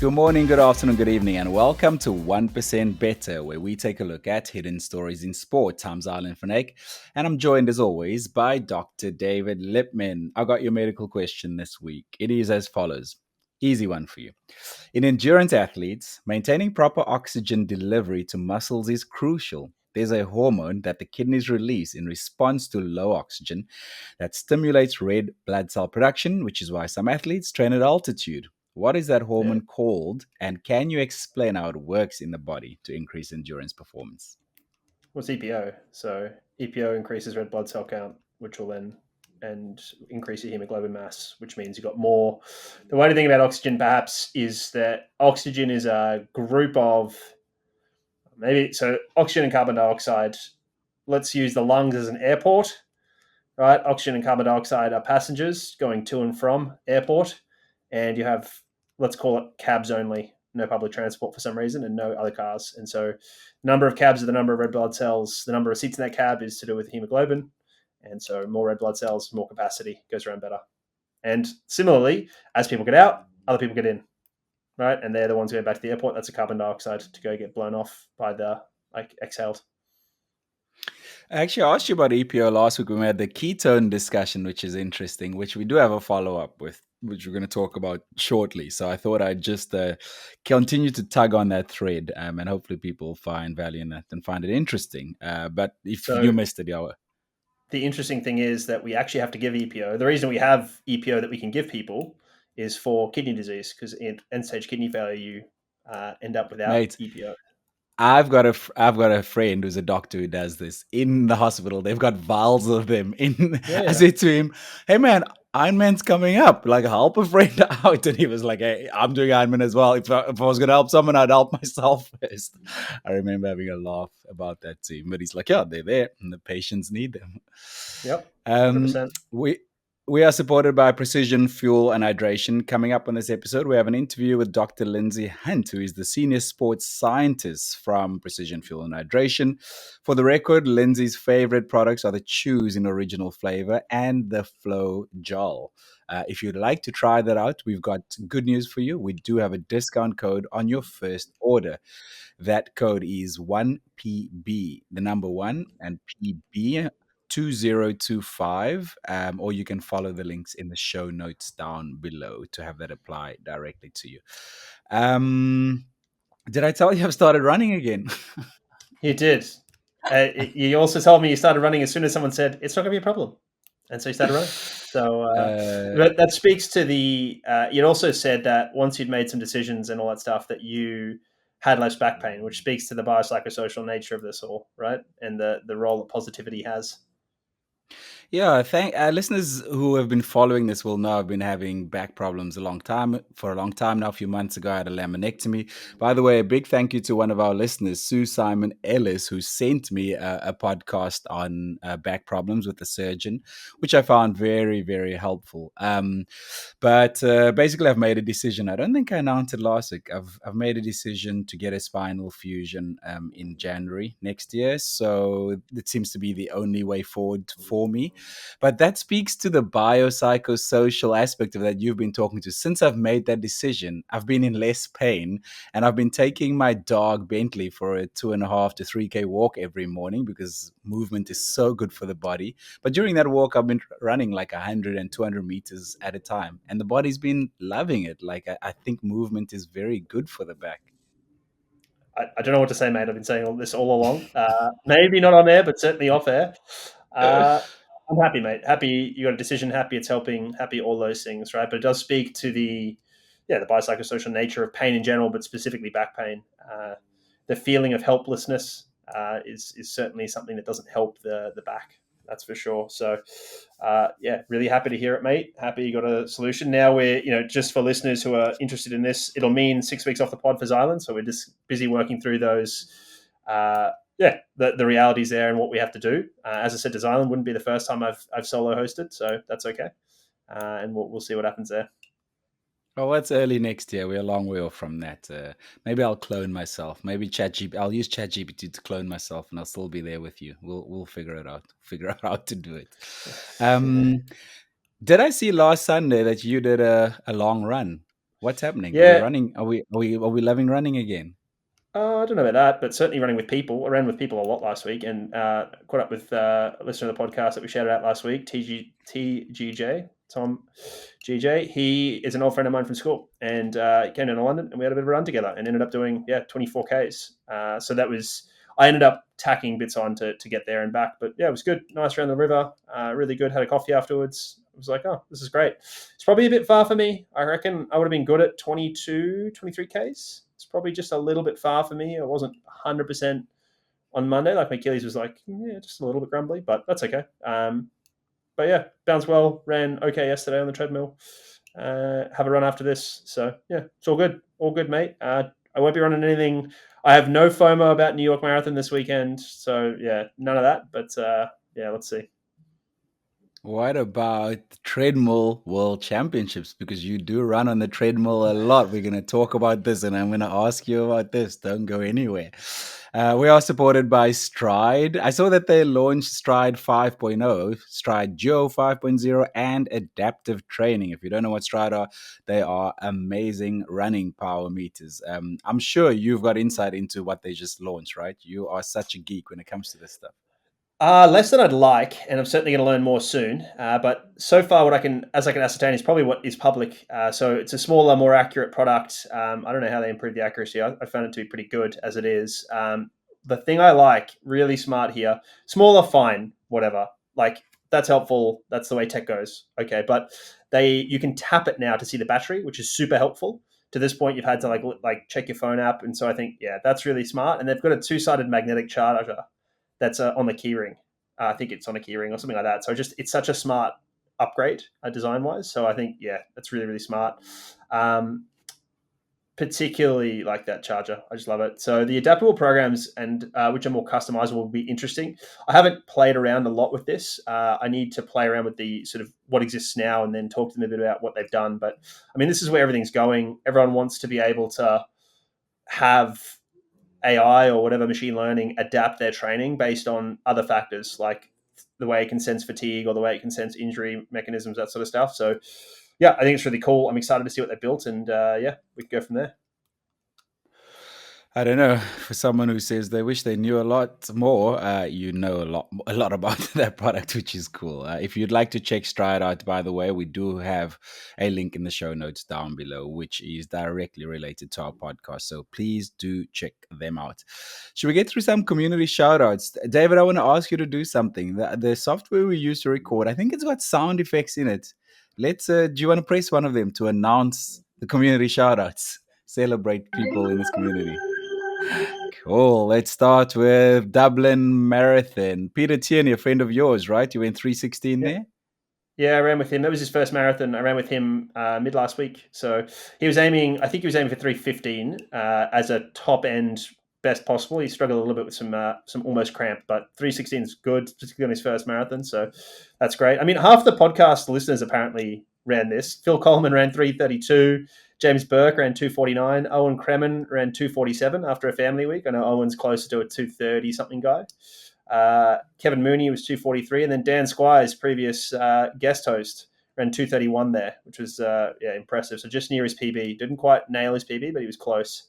Good morning, good afternoon, good evening, and welcome to 1% Better, where we take a look at hidden stories in sport. I'm Xylon Fanaik, and I'm joined as always by Dr. David Lipman. I got your medical question this week. It is as follows. Easy one for you. In endurance athletes, maintaining proper oxygen delivery to muscles is crucial. There's a hormone that the kidneys release in response to low oxygen that stimulates red blood cell production, which is why some athletes train at altitude. What is that Yeah. hormone called, and can you explain how it works in the body to increase endurance performance? What's EPO? So EPO increases red blood cell count, which will then increase your hemoglobin mass, which means you've got more. The way to think about oxygen, perhaps, is that oxygen is a group of oxygen and carbon dioxide. Let's use the lungs as an airport, right? Oxygen and carbon dioxide are passengers going to and from airport, and you have, let's call it cabs only, no public transport for some reason, and no other cars. And so, number of cabs are the number of red blood cells. The number of seats in that cab is to do with hemoglobin, and so more red blood cells, more capacity, goes around better. And similarly, as people get out, other people get in, right? And they're the ones going back to the airport. That's a carbon dioxide to go get blown off by the exhaled. Actually, I asked you about EPO last week when we had the ketone discussion, which is interesting, which we do have a follow up with, which we're going to talk about shortly. So I thought I'd just continue to tug on that thread, and hopefully people find value in that and find it interesting. But if you So missed it, the interesting thing is that we actually have to give EPO. The reason we have EPO that we can give people is for kidney disease, because in end-stage kidney failure, you end up without mate, EPO. I've got a friend who's a doctor who does this in the hospital. They've got vials of them. I Yeah. said to him, "Hey man, Ironman's coming up. Like, help a friend out." And he was like, "Hey, I'm doing Ironman as well. If I was going to help someone, I'd help myself first." I remember having a laugh about that to him. But he's like, "Yeah, they're there, and the patients need them." Yep. Um, 100%. we are supported by Precision Fuel and Hydration. Coming up on this episode, we have an interview with Dr. Lindsey Hunt, who is the senior sports scientist from Precision Fuel and Hydration. For the record, Lindsay's favorite products are the Chews in original flavor and the Flow Gel. If you'd like to try that out, we've got good news for you. We do have a discount code on your first order. That code is 1PB, the number 1, and PB 2025, or you can follow the links in the show notes down below to have that apply directly to you. Did I tell you I've started running again? You did. You also told me you started running as soon as someone said, it's not going to be a problem. And so you started running. So uh, that speaks to the, you'd also said that once you'd made some decisions and all that stuff, that you had less back pain, which speaks to the biopsychosocial nature of this all, right? And the role that positivity has. Yeah, thank listeners who have been following this will know I've been having back problems for a long time now. A few months ago, I had a laminectomy. By the way, a big thank you to one of our listeners, Sue Simon Ellis, who sent me a podcast on back problems with the surgeon, which I found very, very helpful. But basically, I've made a decision. I don't think I announced it last week. I've made a decision to get a spinal fusion in January next year. So it seems to be the only way forward for me. But that speaks to the biopsychosocial aspect of that you've been talking to. Since I've made that decision, I've been in less pain, and I've been taking my dog Bentley for a 2.5 to 3K walk every morning because movement is so good for the body. But during that walk, I've been running like 100 and 200 meters at a time, and the body's been loving it. Like, I think movement is very good for the back. I don't know what to say, mate. I've been saying all this all along. Maybe not on air, but certainly off air. I'm happy, mate. Happy you got a decision. Happy it's helping. Happy all those things, right? But it does speak to the biopsychosocial nature of pain in general, but specifically back pain. The feeling of helplessness is certainly something that doesn't help the back. That's for sure. So, really happy to hear it, mate. Happy you got a solution. Now we're, just for listeners who are interested in this, it'll mean 6 weeks off the pod for Xylon. So we're just busy working through those, the realities there and what we have to do. As I said to Xylon, wouldn't be the first time I've solo hosted, so that's okay. And we'll see what happens there. Oh, that's early next year. We're a long way off from that. Maybe I'll clone myself. Maybe I'll use ChatGPT to clone myself, and I'll still be there with you. We'll figure it out. Figure out how to do it. Did I see last Sunday that you did a long run? What's happening? Are we Yeah, running? Are we loving running again? I don't know about that, but certainly running with people. I ran with people a lot last week, and caught up with a listener to the podcast that we shouted out last week, TGJ, Tom GJ. He is an old friend of mine from school, and he came down to London, and we had a bit of a run together, and ended up doing 24Ks. So that was, I ended up tacking bits on to get there and back, but yeah, it was good. Nice around the river, really good. Had a coffee afterwards. I was like, oh, this is great. It's probably a bit far for me. I reckon I would have been good at 22, 23Ks. It's probably just a little bit far for me. I wasn't 100% on Monday. Like my Achilles was like, yeah, just a little bit grumbly, but that's okay. But yeah, bounced well, ran okay yesterday on the treadmill. Have a run after this. So yeah, it's all good, mate. I won't be running anything. I have no FOMO about New York Marathon this weekend. So yeah, none of that. But yeah, let's see. What about Treadmill World Championships? Because you do run on the treadmill a lot. We're going to talk about this, and I'm going to ask you about this. Don't go anywhere. We are supported by Stride. I saw that they launched Stride 5.0, Stride Duo 5.0, and adaptive training. If you don't know what Stride are, they are amazing running power meters. I'm sure you've got insight into what they just launched, right? You are such a geek when it comes to this stuff. Less than I'd like, and I'm certainly going to learn more soon. But so far, what I can ascertain is probably what is public. So it's a smaller, more accurate product. I don't know how they improve the accuracy. I found it to be pretty good as it is. The thing I like, really smart here, smaller, fine, whatever. Like that's helpful. That's the way tech goes. Okay, but you can tap it now to see the battery, which is super helpful. To this point, you've had to like check your phone app, and so I think that's really smart. And they've got a two-sided magnetic charger that's on the keyring. I think it's on a keyring or something like that. So it's such a smart upgrade design wise. So I think that's really really smart. Particularly like that charger, I just love it. So the adaptable programs and which are more customizable will be interesting. I haven't played around a lot with this. I need to play around with the sort of what exists now and then talk to them a bit about what they've done. But I mean, this is where everything's going. Everyone wants to be able to have AI or whatever machine learning adapt their training based on other factors like the way it can sense fatigue or the way it can sense injury mechanisms, that sort of stuff. So, yeah, I think it's really cool. I'm excited to see what they built, and we can go from there. I don't know. For someone who says they wish they knew a lot more, you know a lot about that product, which is cool. If you'd like to check Stride out, by the way, we do have a link in the show notes down below, which is directly related to our podcast. So please do check them out. Should we get through some community shout outs? David, I want to ask you to do something. The software we use to record, I think it's got sound effects in it. Do you want to press one of them to announce the community shout outs? Celebrate people in this community. Cool. Let's start with Dublin Marathon. Peter Tierney, a friend of yours, right? You went 3:16 Yeah, there? yeah, I ran with him. That was his first marathon. I ran with him mid last week. So he was aiming. I think he was aiming for 3:15 as a top end best possible. He struggled a little bit with some almost cramp, but 3:16 is good, particularly on his first marathon. So that's great. I mean, half the podcast listeners apparently ran this. Phil Coleman ran 3:32. James Burke ran 2:49. Owen Kremen ran 2:47 after a family week. I know Owen's closer to a 2:30 something guy. Kevin Mooney was 2:43, and then Dan Squires, previous guest host, ran 2:31 there, which was impressive. So just near his PB. Didn't quite nail his PB, but he was close.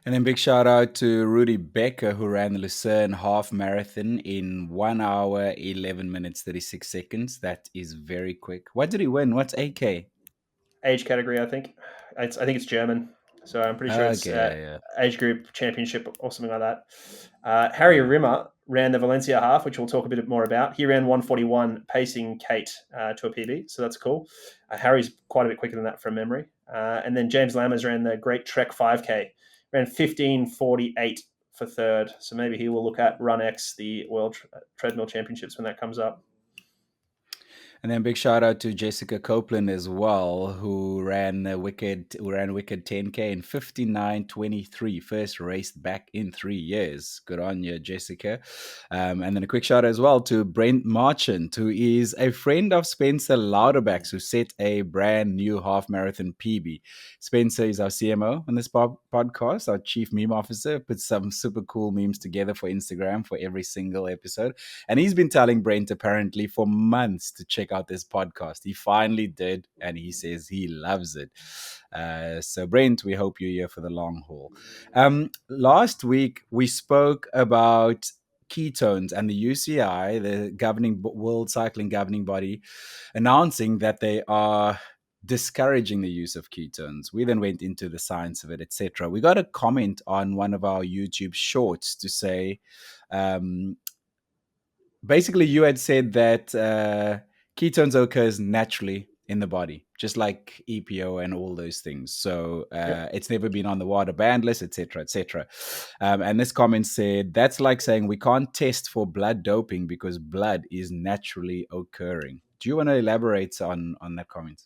And then big shout out to Rudy Becker, who ran the Lucerne half marathon in 1 hour, 11 minutes, 36 seconds. That is very quick. What did he win? What's AK? Age category, I think. I think it's German, so I'm pretty sure it's Okay, yeah. age group championship or something like that. Harry Rimmer ran the Valencia half, which we'll talk a bit more about. He ran 1:41, pacing Kate to a PB, so that's cool. Harry's quite a bit quicker than that from memory. And then James Lammers ran the Great Trek 5K, ran 15:48 for third. So maybe he will look at Run X, the World Treadmill Championships, when that comes up. And then big shout out to Jessica Copeland as well, who ran Wicked 10K in 59:23, first race back in 3 years. Good on you, Jessica. And then a quick shout out as well to Brent Marchant, who is a friend of Spencer Louderback's, who set a brand new half marathon PB. Spencer is our CMO on this podcast, our chief meme officer, put some super cool memes together for Instagram for every single episode. And he's been telling Brent apparently for months to check check out this podcast. He finally did, and he says he loves it. So, Brent, we hope you're here for the long haul. Last week, we spoke about ketones and the UCI, the governing World Cycling governing body, announcing that they are discouraging the use of ketones. We then went into the science of it, etc. We got a comment on one of our YouTube shorts to say, basically, you had said that ketones occurs naturally in the body, just like EPO and all those things. So Yep. it's never been on the water ban list, etc., etc. And this comment said that's like saying we can't test for blood doping because blood is naturally occurring. Do you want to elaborate on that comment?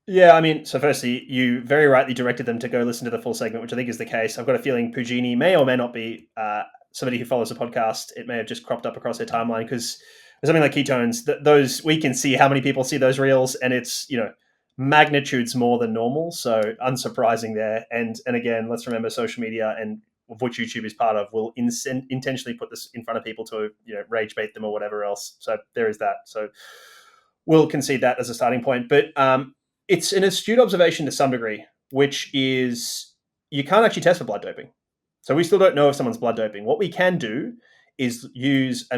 Yeah, I mean, so firstly, you very rightly directed them to go listen to the full segment, which I think is the case. I've got a feeling Pugini may or may not be somebody who follows the podcast. It may have just cropped up across their timeline because something like ketones, those we can see how many people see those reels, and it's magnitudes more than normal. So unsurprising there. And again, let's remember social media and of which YouTube is part of will intentionally put this in front of people to rage bait them or whatever else. So there is that. So we'll concede that as a starting point, but it's an astute observation to some degree, which is you can't actually test for blood doping. So we still don't know if someone's blood doping. What we can do is use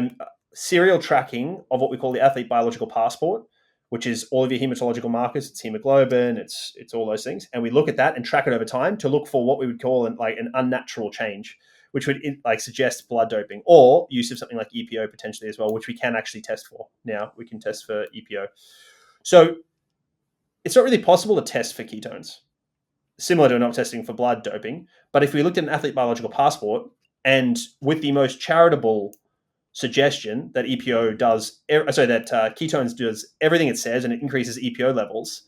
serial tracking of what we call the athlete biological passport, which is all of your hematological markers. It's hemoglobin, it's all those things, and we look at that and track it over time to look for what we would call an unnatural change, which would suggest blood doping or use of something like EPO potentially as well, which we can actually test for. Now we can test for EPO. So it's not really possible to test for ketones, similar to not testing for blood doping. But if we looked at an athlete biological passport and with the most charitable suggestion that ketones does everything it says and it increases EPO levels,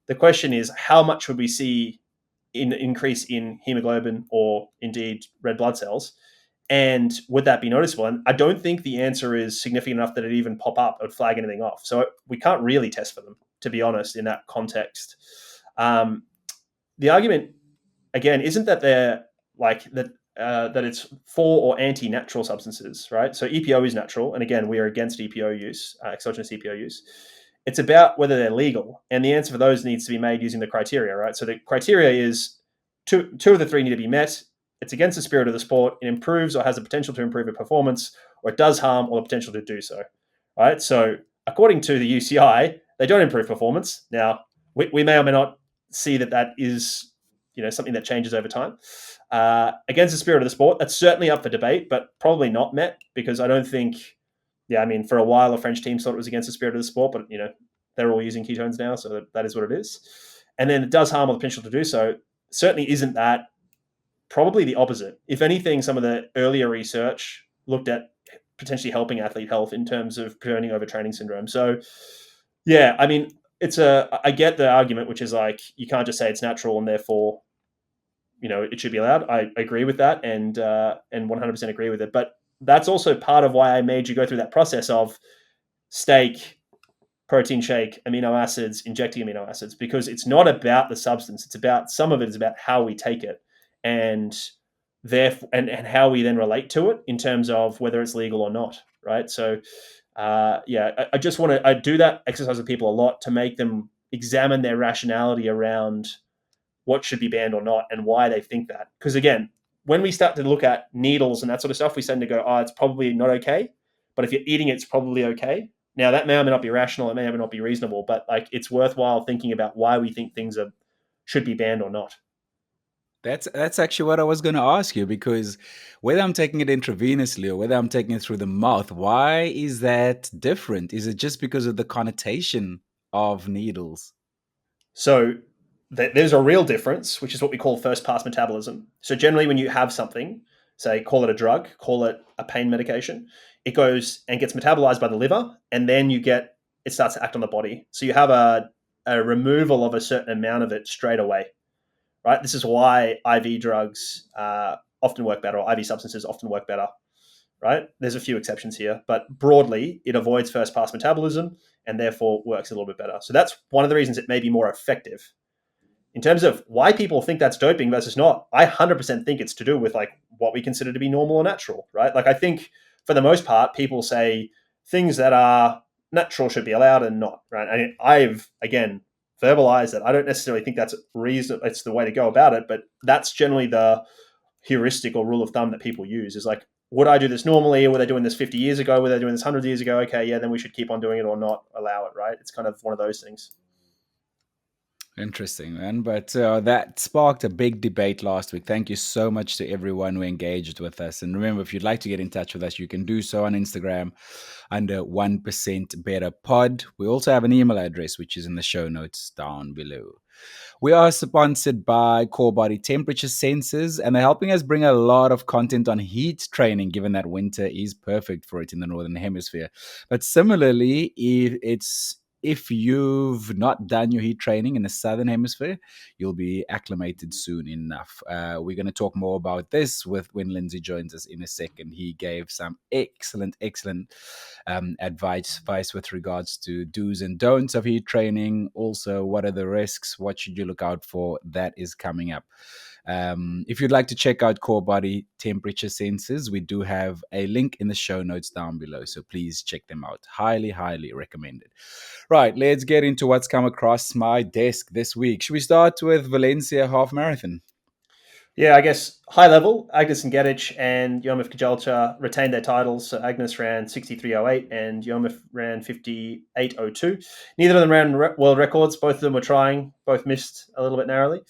the question is how much would we see in increase in hemoglobin or indeed red blood cells? And would that be noticeable? And I don't think the answer is significant enough that it even pop up or flag anything off. So we can't really test for them, to be honest, in that context. The argument, again, isn't that they're like that it's for or anti-natural substances, right? So EPO is natural, and again, we are against EPO use, exogenous EPO use. It's about whether they're legal, and the answer for those needs to be made using the criteria, right? So the criteria is two of the three need to be met. It's against the spirit of the sport. It improves or has the potential to improve a performance, or it does harm or the potential to do so, right? So according to the UCI, they don't improve performance. Now, we may or may not see that is something that changes over time. Against the spirit of the sport, that's certainly up for debate, but probably not met because I don't think. Yeah, I mean, for a while, the French team thought it was against the spirit of the sport, but they're all using ketones now, so that is what it is. And then it does harm or the potential to do so. Certainly isn't that. Probably the opposite. If anything, some of the earlier research looked at potentially helping athlete health in terms of preventing overtraining syndrome. So, yeah, I mean, I get the argument, which is like you can't just say it's natural and therefore, it should be allowed. I agree with that and 100% agree with it. But that's also part of why I made you go through that process of steak, protein shake, amino acids, injecting amino acids, because it's not about the substance. It's about some of it is about how we take it and therefore and how we then relate to it in terms of whether it's legal or not. Right. So I just want to do that exercise with people a lot to make them examine their rationality around what should be banned or not and why they think that. Because again, when we start to look at needles and that sort of stuff, we tend to go, oh, it's probably not okay. But if you're eating it, it's probably okay. Now, that may or may not be rational. It may or may not be reasonable. But it's worthwhile thinking about why we think things should be banned or not. That's actually what I was going to ask you, because whether I'm taking it intravenously or whether I'm taking it through the mouth, why is that different? Is it just because of the connotation of needles? So there's a real difference, which is what we call first pass metabolism. So generally, when you have something, say, call it a drug, call it a pain medication, it goes and gets metabolized by the liver, and then it starts to act on the body. So you have a removal of a certain amount of it straight away, right? This is why IV drugs often work better, or IV substances often work better, right? There's a few exceptions here, but broadly, it avoids first pass metabolism and therefore works a little bit better. So that's one of the reasons it may be more effective. In terms of why people think that's doping versus not, I 100% think it's to do with what we consider to be normal or natural, right? I think for the most part, people say things that are natural should be allowed and not, right? And I've, again, verbalized that I don't necessarily think that's reason. It's the way to go about it, but that's generally the heuristic or rule of thumb that people use is like, would I do this normally? Were they doing this 50 years ago? Were they doing this 100 years ago? Okay, yeah, then we should keep on doing it or not allow it, right? It's kind of one of those things. Interesting, man. But that sparked a big debate last week. Thank you so much to everyone who engaged with us. And remember, if you'd like to get in touch with us, you can do so on Instagram under 1% Better Pod. We also have an email address, which is in the show notes down below. We are sponsored by Core Body Temperature Sensors, and they're helping us bring a lot of content on heat training, given that winter is perfect for it in the Northern Hemisphere. But similarly, if you've not done your heat training in the Southern Hemisphere, you'll be acclimated soon enough. We're going to talk more about this when Lindsey joins us in a second. He gave some excellent advice with regards to do's and don'ts of heat training. Also, what are the risks? What should you look out for? That is coming up. If you'd like to check out Core Body Temperature Sensors, we do have a link in the show notes down below, so please check them out. Highly recommended. Right, let's get into what's come across my desk this week. Should we start with Valencia half marathon? Yeah, I guess high level, Agnes Ngedic and Yomif Kajalcha retained their titles. So Agnes ran 63.08 and Yomif ran 58.02. Neither of them ran world records. Both of them were trying. Both missed a little bit narrowly.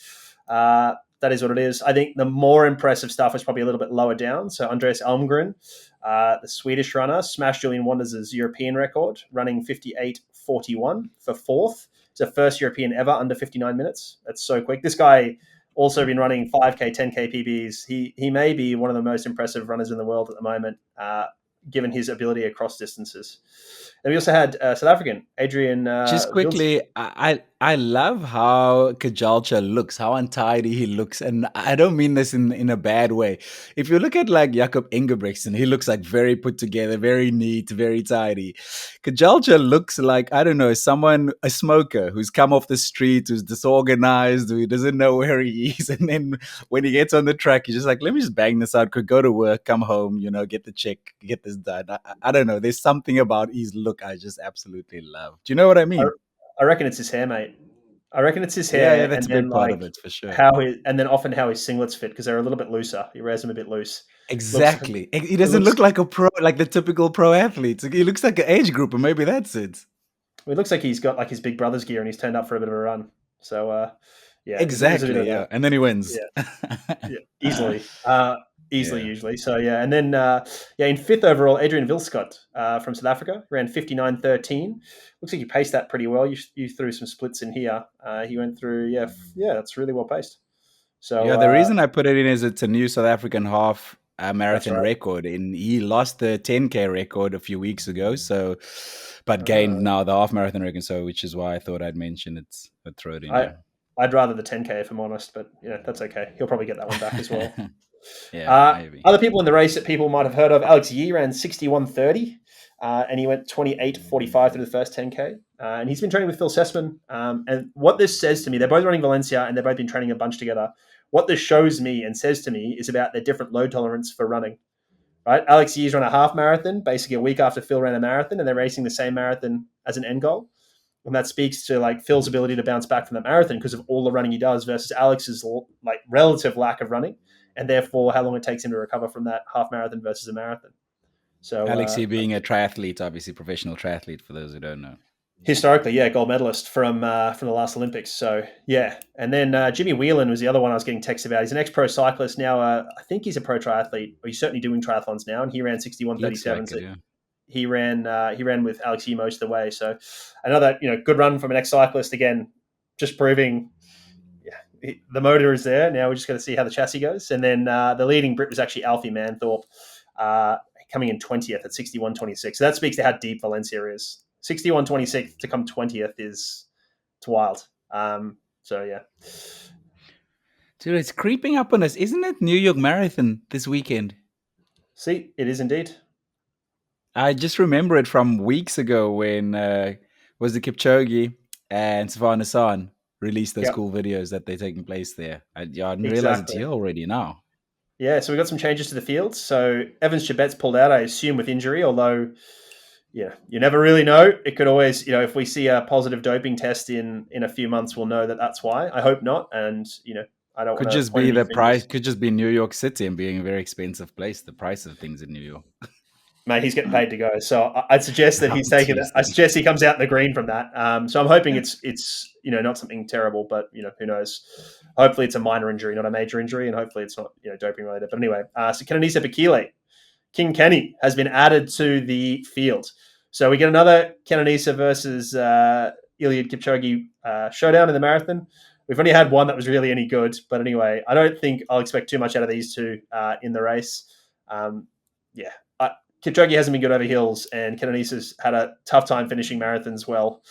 That is what it is. I think the more impressive stuff is probably a little bit lower down. So Andreas Almgren, the Swedish runner, smashed Julian Wonders' European record, running 58.41 for fourth. It's the first European ever under 59 minutes. That's so quick. This guy also been running 5K, 10K PBs. He may be one of the most impressive runners in the world at the moment, given his ability across distances. And we also had South African Adrian. Just quickly, I love how Kajalcha looks, how untidy he looks, and I don't mean this in a bad way. If you look at like Jakob Ingebrigtsen, he looks like very put together, very neat, very tidy. Kajalcha looks like, I don't know, a smoker who's come off the street, who's disorganized, who doesn't know where he is, and then when he gets on the track, he's just like, let me just bang this out, could go to work, come home, get the check, get this done. I don't know. There's something about his look I just absolutely love. Do you know what I mean? I reckon it's his hair, mate. I reckon it's his Yeah, hair, that's and a then big part like of it for sure. and then often how his singlets fit because they're a little bit looser. He wears them a bit loose. Exactly. He doesn't look like a pro, like the typical pro athlete. He looks like an age grouper. Maybe that's it. It looks like he's got like his big brother's gear and he's turned up for a bit of a run. So yeah, exactly. Yeah, and then he wins. Yeah, easily. Usually. So yeah, and then in fifth overall, Adrian Vilskot from South Africa ran 59.13. Looks like he paced that pretty well. You threw some splits in here. He went through that's really well paced. So yeah, the reason I put it in is it's a new South African half marathon right. record, and he lost the 10K record a few weeks ago. So, but gained now the half marathon record. So, which is why I thought I'd mention it. I'd throw it in there. I'd rather the 10K if I'm honest, but that's okay. He'll probably get that one back as well. Maybe. Other people in the race that people might have heard of, Alex Yee ran 61.30 and he went 28.45 through the first 10K. And he's been training with Phil Sessman. And what this says to me, they're both running Valencia and they've both been training a bunch together. What this shows me and says to me is about their different load tolerance for running. Right? Alex Yee's run a half marathon, basically a week after Phil ran a marathon, and they're racing the same marathon as an end goal. And that speaks to like Phil's ability to bounce back from that marathon because of all the running he does versus Alex's like relative lack of running, and therefore how long it takes him to recover from that half marathon versus a marathon. So Alexi being a triathlete, obviously professional triathlete for those who don't know. Historically, gold medalist from the last Olympics. So yeah, and then Jimmy Whelan was the other one I was getting texts about. He's an ex-pro cyclist now. I think he's a pro triathlete, or he's certainly doing triathlons now, and he ran 61.37. So he ran with Alex Yee most of the way. So another good run from an ex-cyclist again, just proving the motor is there. Now we're just going to see how the chassis goes. And then the leading Brit was actually Alfie Manthorpe, coming in 20th at 61.26. So that speaks to how deep Valencia is. 61.26 to come 20th it's wild. So yeah. Dude, it's creeping up on us. Isn't it New York Marathon this weekend? See, it is indeed. I just remember it from weeks ago when was the Kipchoge and Savannah San released those cool videos that they're taking place there. I didn't realize it's here already now. Yeah, so we got some changes to the field. So Evans Chebet's pulled out, I assume, with injury, although yeah, you never really know. It could always, if we see a positive doping test in a few months, we'll know that that's why. I hope not, and I don't Could want to just point be any the price. fingers. Could just be New York City and being a very expensive place. The price of things in New York. Mate, he's getting paid to go, so I'd suggest that he's I'm taking that. I teasing. suggest he comes out in the green from that. So I'm hoping it's not something terrible, but who knows? Hopefully it's a minor injury, not a major injury, and hopefully it's not doping related. But anyway, so Kenenisa Bekele, King Kenny, has been added to the field. So we get another Kenenisa versus Iliad Kipchoge showdown in the marathon. We've only had one that was really any good, but anyway, I don't think I'll expect too much out of these two in the race. Yeah, Kipchoge hasn't been good over hills, and Kenenisa's had a tough time finishing marathons well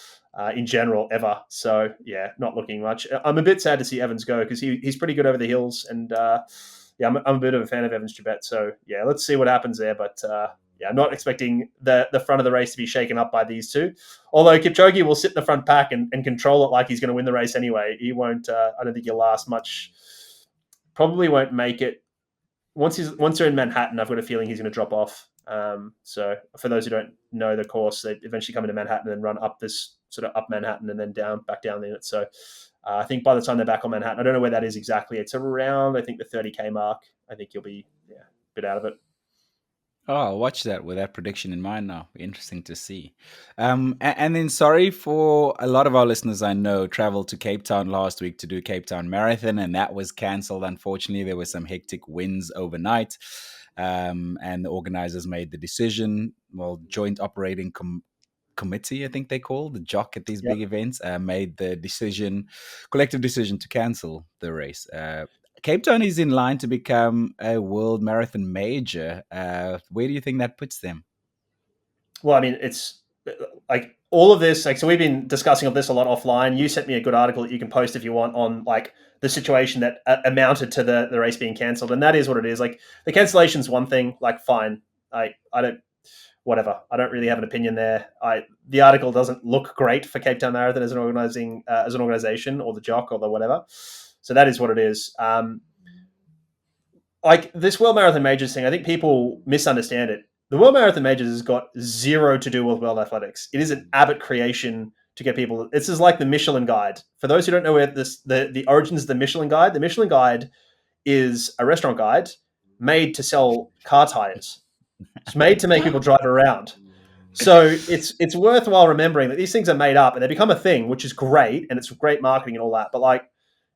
in general ever. So yeah, not looking much. I'm a bit sad to see Evans go because he's pretty good over the hills, and yeah, I'm a bit of a fan of Evans Jabet. So yeah, let's see what happens there. But yeah, I'm not expecting the front of the race to be shaken up by these two. Although Kipchoge will sit in the front pack and control it like he's going to win the race anyway. He won't. I don't think he'll last much. Probably won't make it. Once they're in Manhattan, I've got a feeling he's going to drop off. So for those who don't know the course, they eventually come into Manhattan and run up this sort of up Manhattan and then back down in it. So I think by the time they're back on Manhattan, I don't know where that is exactly. It's around, I think, the 30K mark. I think you'll be a bit out of it. Oh, I'll watch that with that prediction in mind now. Interesting to see. And then sorry for a lot of our listeners I know traveled to Cape Town last week to do Capetown Marathon, and that was cancelled. Unfortunately, there were some hectic winds overnight, and the organizers made the decision. Well, Joint Operating Committee, I think they call the jock at these Yep. big events, made the collective decision to cancel the race. Cape Town is in line to become a world marathon major. Where do you think that puts them? Well, I mean, it's like all of this. Like, so we've been discussing this a lot offline. You sent me a good article that you can post if you want on like the situation that amounted to the race being cancelled, and that is what it is. Like the cancellation's one thing. Like, fine. I don't. Whatever. I don't really have an opinion there. The article doesn't look great for Cape Town Marathon as an organization, or the jock, or the whatever. So that is what it is. Like this World Marathon Majors thing, I think people misunderstand it. The World Marathon Majors has got zero to do with World Athletics. It is an Abbott creation to get people. This is like the Michelin Guide. For those who don't know where the origins of the Michelin Guide is a restaurant guide made to sell car tires. It's made to make people drive around. So it's worthwhile remembering that these things are made up and they become a thing, which is great, and it's great marketing and all that. But like,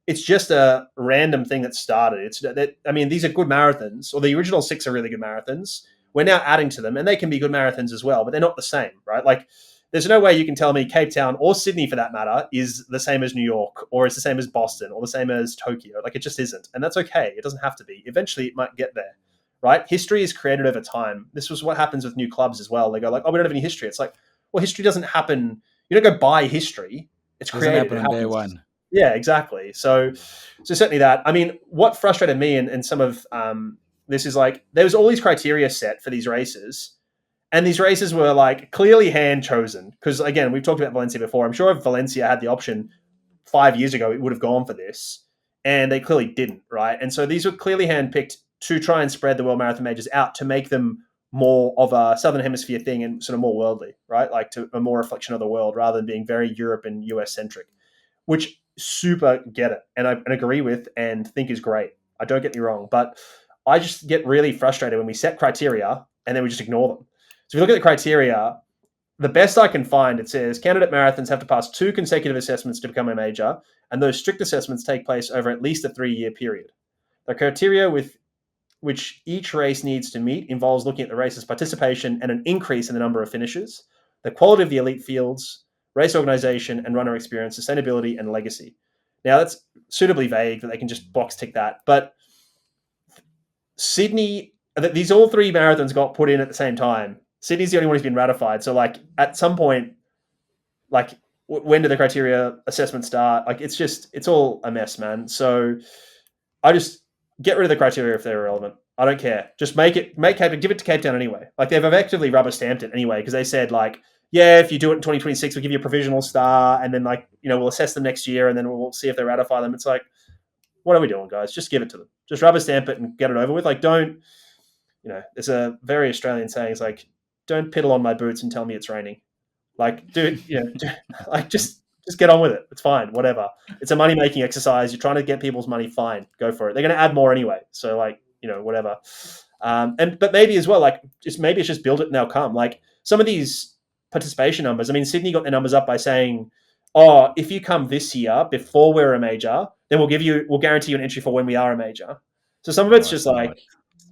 it's just a random thing that started. I mean, these are good marathons, or the original 6 are really good marathons. We're now adding to them, and they can be good marathons as well, but they're not the same, right? Like, there's no way you can tell me Cape Town or Sydney, for that matter, is the same as New York, or it's the same as Boston, or the same as Tokyo. Like, it just isn't, and that's okay. It doesn't have to be. Eventually, it might get there, right? History is created over time. This was what happens with new clubs as well. They go like, "Oh, we don't have any history." It's like, well, history doesn't happen. You don't go buy history. It's Doesn't created. happen It on day happens. one. Yeah, exactly. So certainly that. I mean, what frustrated me and some of this is like there was all these criteria set for these races, and these races were like clearly hand chosen. Because again, we've talked about Valencia before. I'm sure if Valencia had the option 5 years ago, it would have gone for this, and they clearly didn't, right? And so these were clearly handpicked to try and spread the World Marathon Majors out to make them more of a Southern Hemisphere thing and sort of more worldly, right? Like to a more reflection of the world rather than being very Europe and US centric, which super get it and agree with and think is great. I don't get me wrong, but I just get really frustrated when we set criteria and then we just ignore them. So if you look at the criteria, the best I can find, it says candidate marathons have to pass 2 consecutive assessments to become a major, and those strict assessments take place over at least a 3-year period. The criteria with which each race needs to meet involves looking at the race's participation and an increase in the number of finishes, the quality of the elite fields, race organization and runner experience, sustainability, and legacy. Now, that's suitably vague that they can just box tick that. But Sydney, these all 3 marathons got put in at the same time. Sydney's the only one who's been ratified. So, like, at some point, like, when do the criteria assessment start? Like, it's all a mess, man. So, I just get rid of the criteria if they're irrelevant. I don't care. Just give it to Cape Town anyway. Like they've effectively rubber stamped it anyway because they said like, yeah, if you do it in 2026, we'll give you a provisional star, and then like we'll assess them next year, and then we'll see if they ratify them. It's like, what are we doing, guys? Just give it to them. Just rubber stamp it and get it over with. Like, don't. There's a very Australian saying. It's like don't piddle on my boots and tell me it's raining. Like, dude, like just get on with it. It's fine, whatever. It's a money making exercise. You're trying to get people's money. Fine, go for it. They're going to add more anyway. So like, whatever. But maybe as well, like, maybe it's just build it and they'll come. Like some of these participation numbers. I mean, Sydney got their numbers up by saying, "Oh, if you come this year before we're a major, then we'll guarantee you an entry for when we are a major." So some of it's Oh, just like, smart.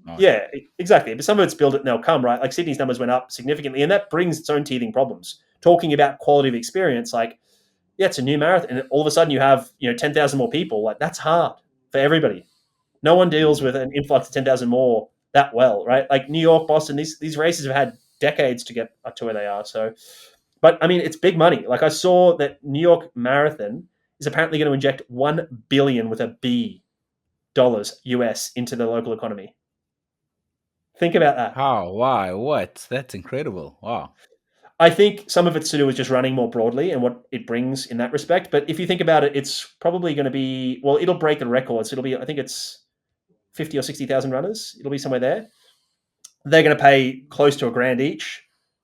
Smart. yeah, exactly. But some of it's build it and they'll come, right? Like Sydney's numbers went up significantly, and that brings its own teething problems. Talking about quality of experience, like, yeah, it's a new marathon, and all of a sudden you have 10,000 more people. Like that's hard for everybody. No one deals Mm. with an influx of 10,000 more that well, right? Like New York, Boston, these races have had decades to get up to where they are. So, but I mean, it's big money. Like I saw that New York Marathon is apparently going to inject 1 billion with a B dollars US into the local economy. Think about that. How? Why? What? That's incredible. Wow. I think some of it's to do with just running more broadly and what it brings in that respect. But if you think about it, it's probably going to be, well, it'll break the records. It'll be, I think it's 50 or 60,000 runners. It'll be somewhere there. They're going to pay close to $1,000 each.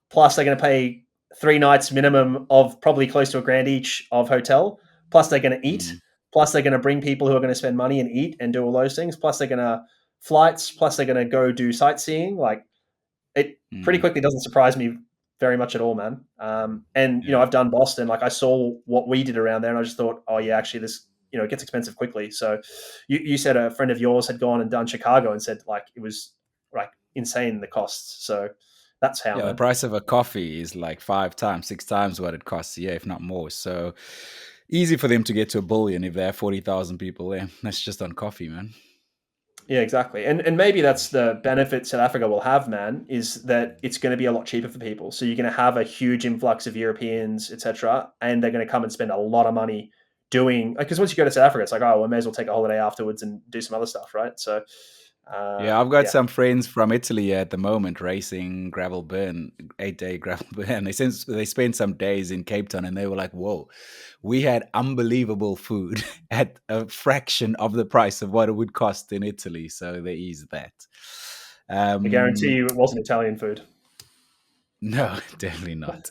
Plus, they're going to pay 3 nights minimum of probably close to $1,000 each of hotel. Plus, they're going to eat. Mm. Plus, they're going to bring people who are going to spend money and eat and do all those things. Plus, they're going to flights. Plus, they're going to go do sightseeing. Like, it pretty Mm. quickly doesn't surprise me very much at all, man. And Yeah. I've done Boston. Like I saw what we did around there, and I just thought, oh yeah, actually this it gets expensive quickly. So you said a friend of yours had gone and done Chicago and said like it was like insane the costs. So that's how, Yeah, the man. price of a coffee is like 5 times, 6 times what it costs a year, if not more. So easy for them to get to $1 billion if they have 40,000 people there. That's just on coffee, man. Yeah, exactly. And maybe that's the benefit South Africa will have, man, is that it's going to be a lot cheaper for people. So you're going to have a huge influx of Europeans, etc., and they're going to come and spend a lot of money doing, because once you go to South Africa, it's like, oh, we may as well take a holiday afterwards and do some other stuff, right? So, Yeah, I've got yeah, some friends from Italy at the moment racing gravel burn, 8-day gravel burn. They spent some days in Cape Town and they were like, whoa, we had unbelievable food at a fraction of the price of what it would cost in Italy. So there is that. I guarantee Um, you it wasn't Italian food. no, definitely not.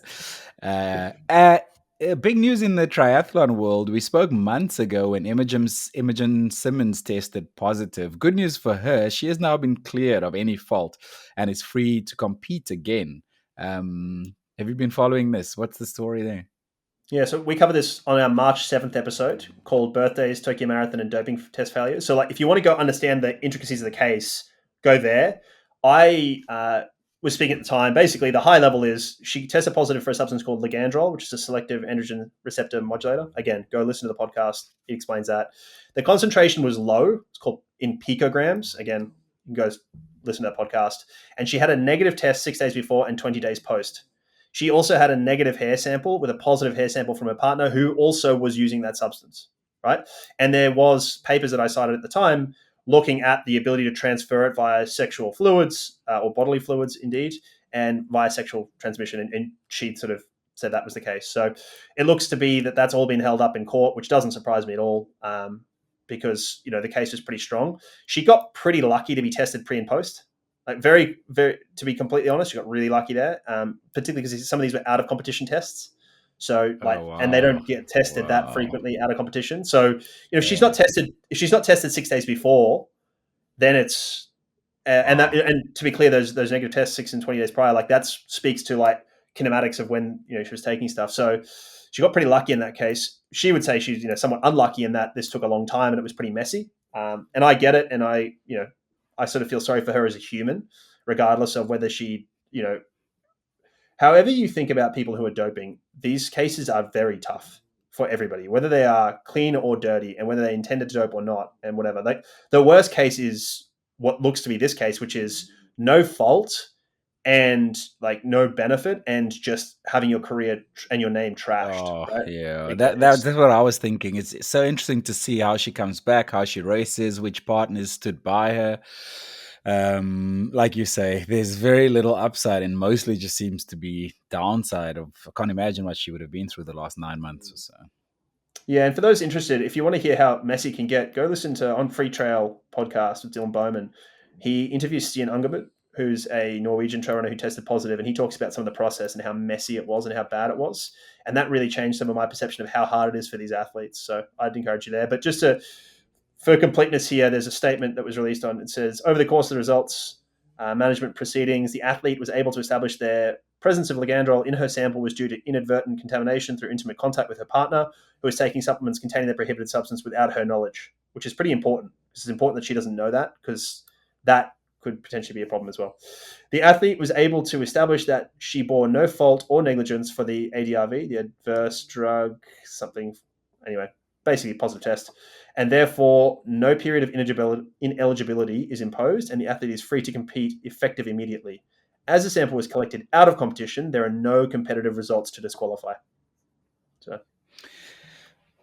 Big news in the triathlon world. We spoke months ago when Imogen Simmonds tested positive. Good news for her. She has now been cleared of any fault and is free to compete again. Have you been following this? What's the story there? Yeah, so we cover this on our March 7th episode called Birthdays, Tokyo Marathon, and Doping Test Failures. So, like, if you want to go understand the intricacies of the case, go there. I was speaking at the time. Basically, the high level is she tested positive for a substance called ligandrol, which is a selective androgen receptor modulator. Again, go listen to the podcast. He explains that. The concentration was low. It's called in picograms. Again, you can go listen to that podcast. And she had a negative test 6 days before and 20 days post. She also had a negative hair sample with a positive hair sample from her partner who also was using that substance, right? And there was papers that I cited at the time looking at the ability to transfer it via sexual fluids or bodily fluids, indeed, and via sexual transmission. And she sort of said that was the case. So it looks to be that that's all been held up in court, which doesn't surprise me at all because, the case was pretty strong. She got pretty lucky to be tested pre and post. Like very, very, to be completely honest, you got really lucky there, particularly because some of these were out of competition tests. So Oh, and they wow. don't get tested that Wow. frequently out of competition. So, if she's not Yeah. tested, 6 days before, then it's Wow. and to be clear, those negative tests 6 and 20 days prior, like that speaks to like kinematics of when she was taking stuff. So she got pretty lucky in that case. She would say she's somewhat unlucky in that this took a long time and it was pretty messy. And I get it, and I sort of feel sorry for her as a human, regardless of whether she however you think about people who are doping. These cases are very tough for everybody, whether they are clean or dirty, and whether they intended to dope or not, and whatever. Like the worst case is what looks to be this case, which is no fault and like no benefit, and just having your career and your name trashed, Oh, right? yeah. Like That's what I was thinking. It's so interesting to see how she comes back, how she races, which partners stood by her. Like you say, there's very little upside and mostly just seems to be downside of I can't imagine what she would have been through the last 9 months or so. Yeah, and for those interested, if you want to hear how messy can get, go listen to on Free Trail podcast with Dylan Bowman. He interviews Stian Ungerbit, who's a Norwegian trail runner who tested positive, and he talks about some of the process and how messy it was and how bad it was. And that really changed some of my perception of how hard it is for these athletes. So I'd encourage you there. But just for completeness here, there's a statement that was released on, it says, over the course of the results management proceedings, the athlete was able to establish their presence of ligandrol in her sample was due to inadvertent contamination through intimate contact with her partner, who was taking supplements containing the prohibited substance without her knowledge, which is pretty important. It's important that she doesn't know that, because that could potentially be a problem as well. The athlete was able to establish that she bore no fault or negligence for the ADRV, the adverse drug something, anyway, basically a positive test, and therefore no period of ineligibility is imposed, and the athlete is free to compete effective immediately. As the sample was collected out of competition, there are no competitive results to disqualify. So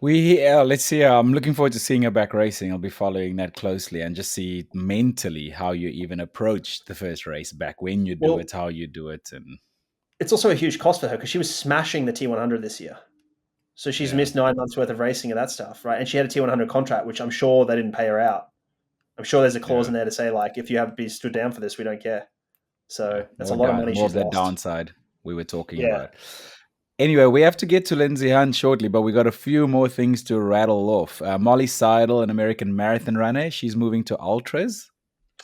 let's see. I'm looking forward to seeing her back racing. I'll be following that closely and just see mentally how you even approach the first race back, when you do it, how you do it, and it's also a huge cost for her because she was smashing the T100 this year. So she's missed 9 months worth of racing and that stuff, right? And she had a T100 contract, which I'm sure they didn't pay her out. I'm sure there's a clause in there to say, like, if you have to be stood down for this, we don't care. So that's a lot of money she's lost. More of the downside we were talking about. Anyway, we have to get to Lindsey Hunt shortly, but we got a few more things to rattle off. Molly Seidel, an American marathon runner, she's moving to ultras.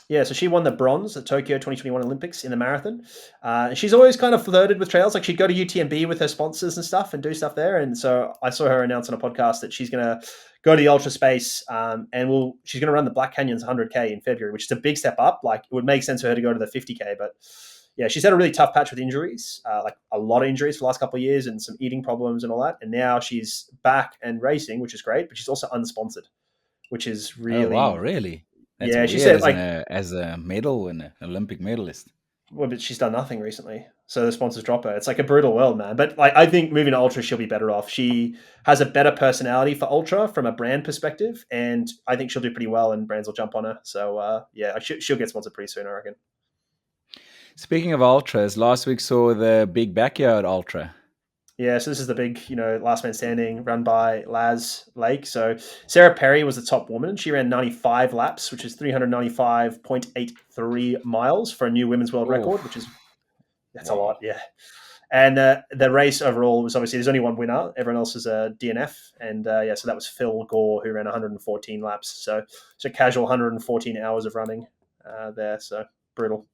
Yeah, so she won the bronze at Tokyo 2021 Olympics in the marathon. And she's always kind of flirted with trails. Like, she'd go to UTMB with her sponsors and stuff and do stuff there. And so I saw her announce on a podcast that she's going to go to the ultra space and she's going to run the Black Canyons 100K in February, which is a big step up. Like, it would make sense for her to go to the 50K, but yeah, she's had a really tough patch with injuries, like a lot of injuries for the last couple of years and some eating problems and all that. And now she's back and racing, which is great, but she's also unsponsored, which is really... Oh, wow, really? That's yeah, weird. she said, like, as a medal winner, Olympic medalist. Well, but she's done nothing recently, so the sponsors drop her. It's like a brutal world, man. But like, I think moving to ultra, she'll be better off. She has a better personality for ultra from a brand perspective, and I think she'll do pretty well, and brands will jump on her. So yeah, she'll get sponsored pretty soon, I reckon. Speaking of ultras, last week saw the big backyard ultra. Yeah, so this is the big, last man standing run by Laz Lake. So Sarah Perry was the top woman. She ran 95 laps, which is 395.83 miles for a new women's world record, that's a lot, yeah. And the race overall was, obviously, there's only one winner. Everyone else is a DNF. And so that was Phil Gore, who ran 114 laps. So it's a casual 114 hours of running there. So brutal.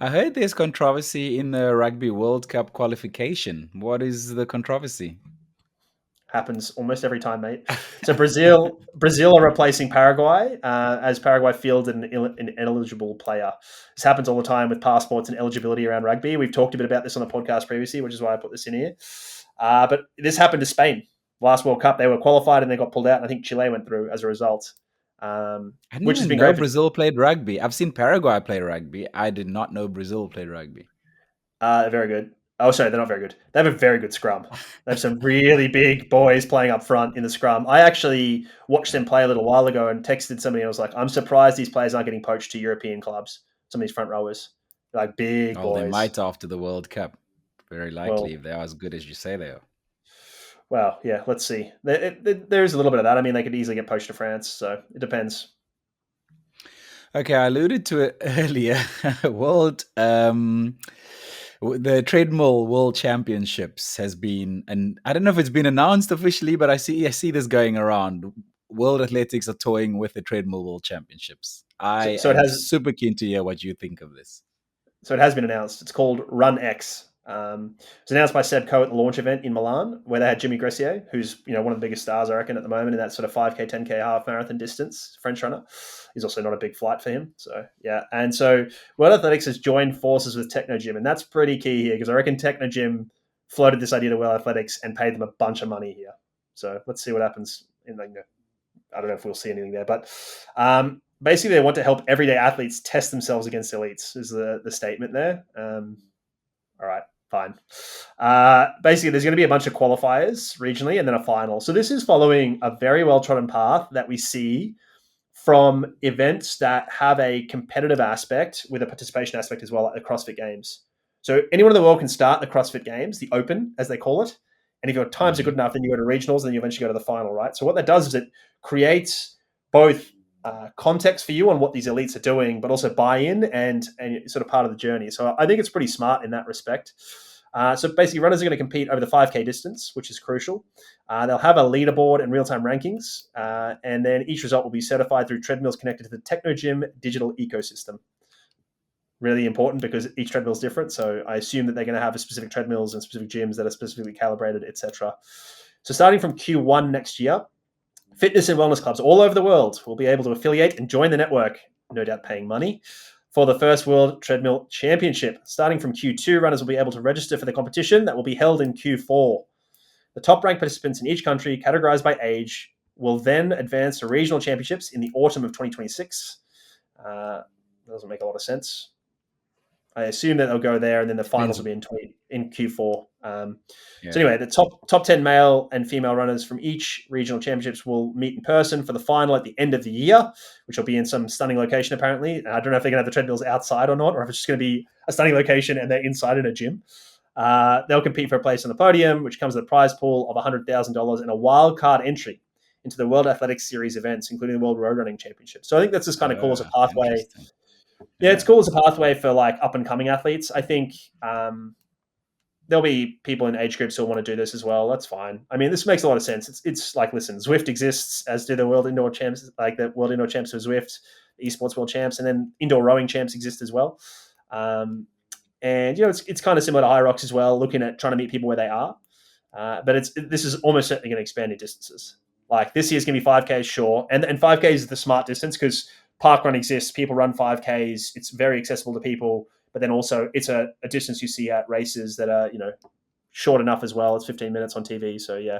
I heard there's controversy in the Rugby World Cup Qualification. What is the controversy? Happens almost every time, mate. So Brazil are replacing Paraguay as Paraguay fielded an ineligible player. This happens all the time with passports and eligibility around rugby. We've talked a bit about this on the podcast previously, which is why I put this in here. But this happened to Spain. Last World Cup, they were qualified and they got pulled out, and I think Chile went through as a result. Which has been great. Brazil played rugby. I've seen Paraguay play rugby. I did not know Brazil played rugby. They're very good. Oh, sorry, they're not very good. They have a very good scrum. They have some really big boys playing up front in the scrum. I actually watched them play a little while ago and texted somebody. And I was like, I'm surprised these players aren't getting poached to European clubs. Some of these front rowers, like big boys. They might after the World Cup. Very likely, if they are as good as you say they are. Well, yeah, let's see. There's a little bit of that. I mean, they could easily get poached to France, so it depends. Okay, I alluded to it earlier. The Treadmill World Championships has been, and I don't know if it's been announced officially, but I see this going around. World Athletics are toying with the Treadmill World Championships. I'm super keen to hear what you think of this. So it has been announced. It's called Run X. It was announced by Seb Coe at the launch event in Milan, where they had Jimmy Gressier, who's one of the biggest stars, I reckon, at the moment in that sort of 5K, 10K half marathon distance, French runner. He's also not a big flight for him. So, yeah. And so World Athletics has joined forces with Technogym, and that's pretty key here because I reckon Technogym floated this idea to World Athletics and paid them a bunch of money here. So let's see what happens. I don't know if we'll see anything there, but basically they want to help everyday athletes test themselves against elites is the statement there. All right. Fine. Basically, there's going to be a bunch of qualifiers regionally and then a final. So this is following a very well-trodden path that we see from events that have a competitive aspect with a participation aspect as well, like the CrossFit Games. So anyone in the world can start the CrossFit Games, the Open, as they call it. And if your times are good enough, then you go to regionals, and then you eventually go to the final, right? So what that does is it creates both context for you on what these elites are doing, but also buy-in and sort of part of the journey. So I think it's pretty smart in that respect. So basically, runners are going to compete over the 5K distance, which is crucial. They'll have a leaderboard and real-time rankings, and then each result will be certified through treadmills connected to the Technogym digital ecosystem. Really important because each treadmill is different. So I assume that they're going to have specific treadmills and specific gyms that are specifically calibrated, etc. So starting from Q1 next year, fitness and wellness clubs all over the world will be able to affiliate and join the network, no doubt paying money, for the first World Treadmill Championship. Starting from Q2, runners will be able to register for the competition that will be held in Q4. The top-ranked participants in each country, categorized by age, will then advance to regional championships in the autumn of 2026. That doesn't make a lot of sense. I assume that they'll go there, and then the finals will be in Q4. So anyway, the top 10 male and female runners from each regional championships will meet in person for the final at the end of the year, which will be in some stunning location, apparently. I don't know if they're going to have the treadmills outside or not, or if it's just going to be a stunning location and they're inside in a gym. They'll compete for a place on the podium, which comes with a prize pool of $100,000 and a wild card entry into the World Athletics Series events, including the World Road Running Championship. So I think that's just kind of cool as a pathway. Yeah, it's cool as a pathway for like up and coming athletes. I think there'll be people in age groups who want to do this as well. That's fine. I mean, this makes a lot of sense. It's like, listen, Zwift exists, as do the World Indoor Champs, like the World Indoor Champs for Zwift, the Esports World Champs, and then indoor rowing champs exist as well. And it's kind of similar to Hyrox as well, looking at trying to meet people where they are. But this is almost certainly going to expand in distances. Like this year's going to be 5Ks, sure, and 5Ks is the smart distance because parkrun exists. People run 5Ks. It's very accessible to people, but then also it's a distance you see at races that are short enough as well. It's 15 minutes on TV, so yeah.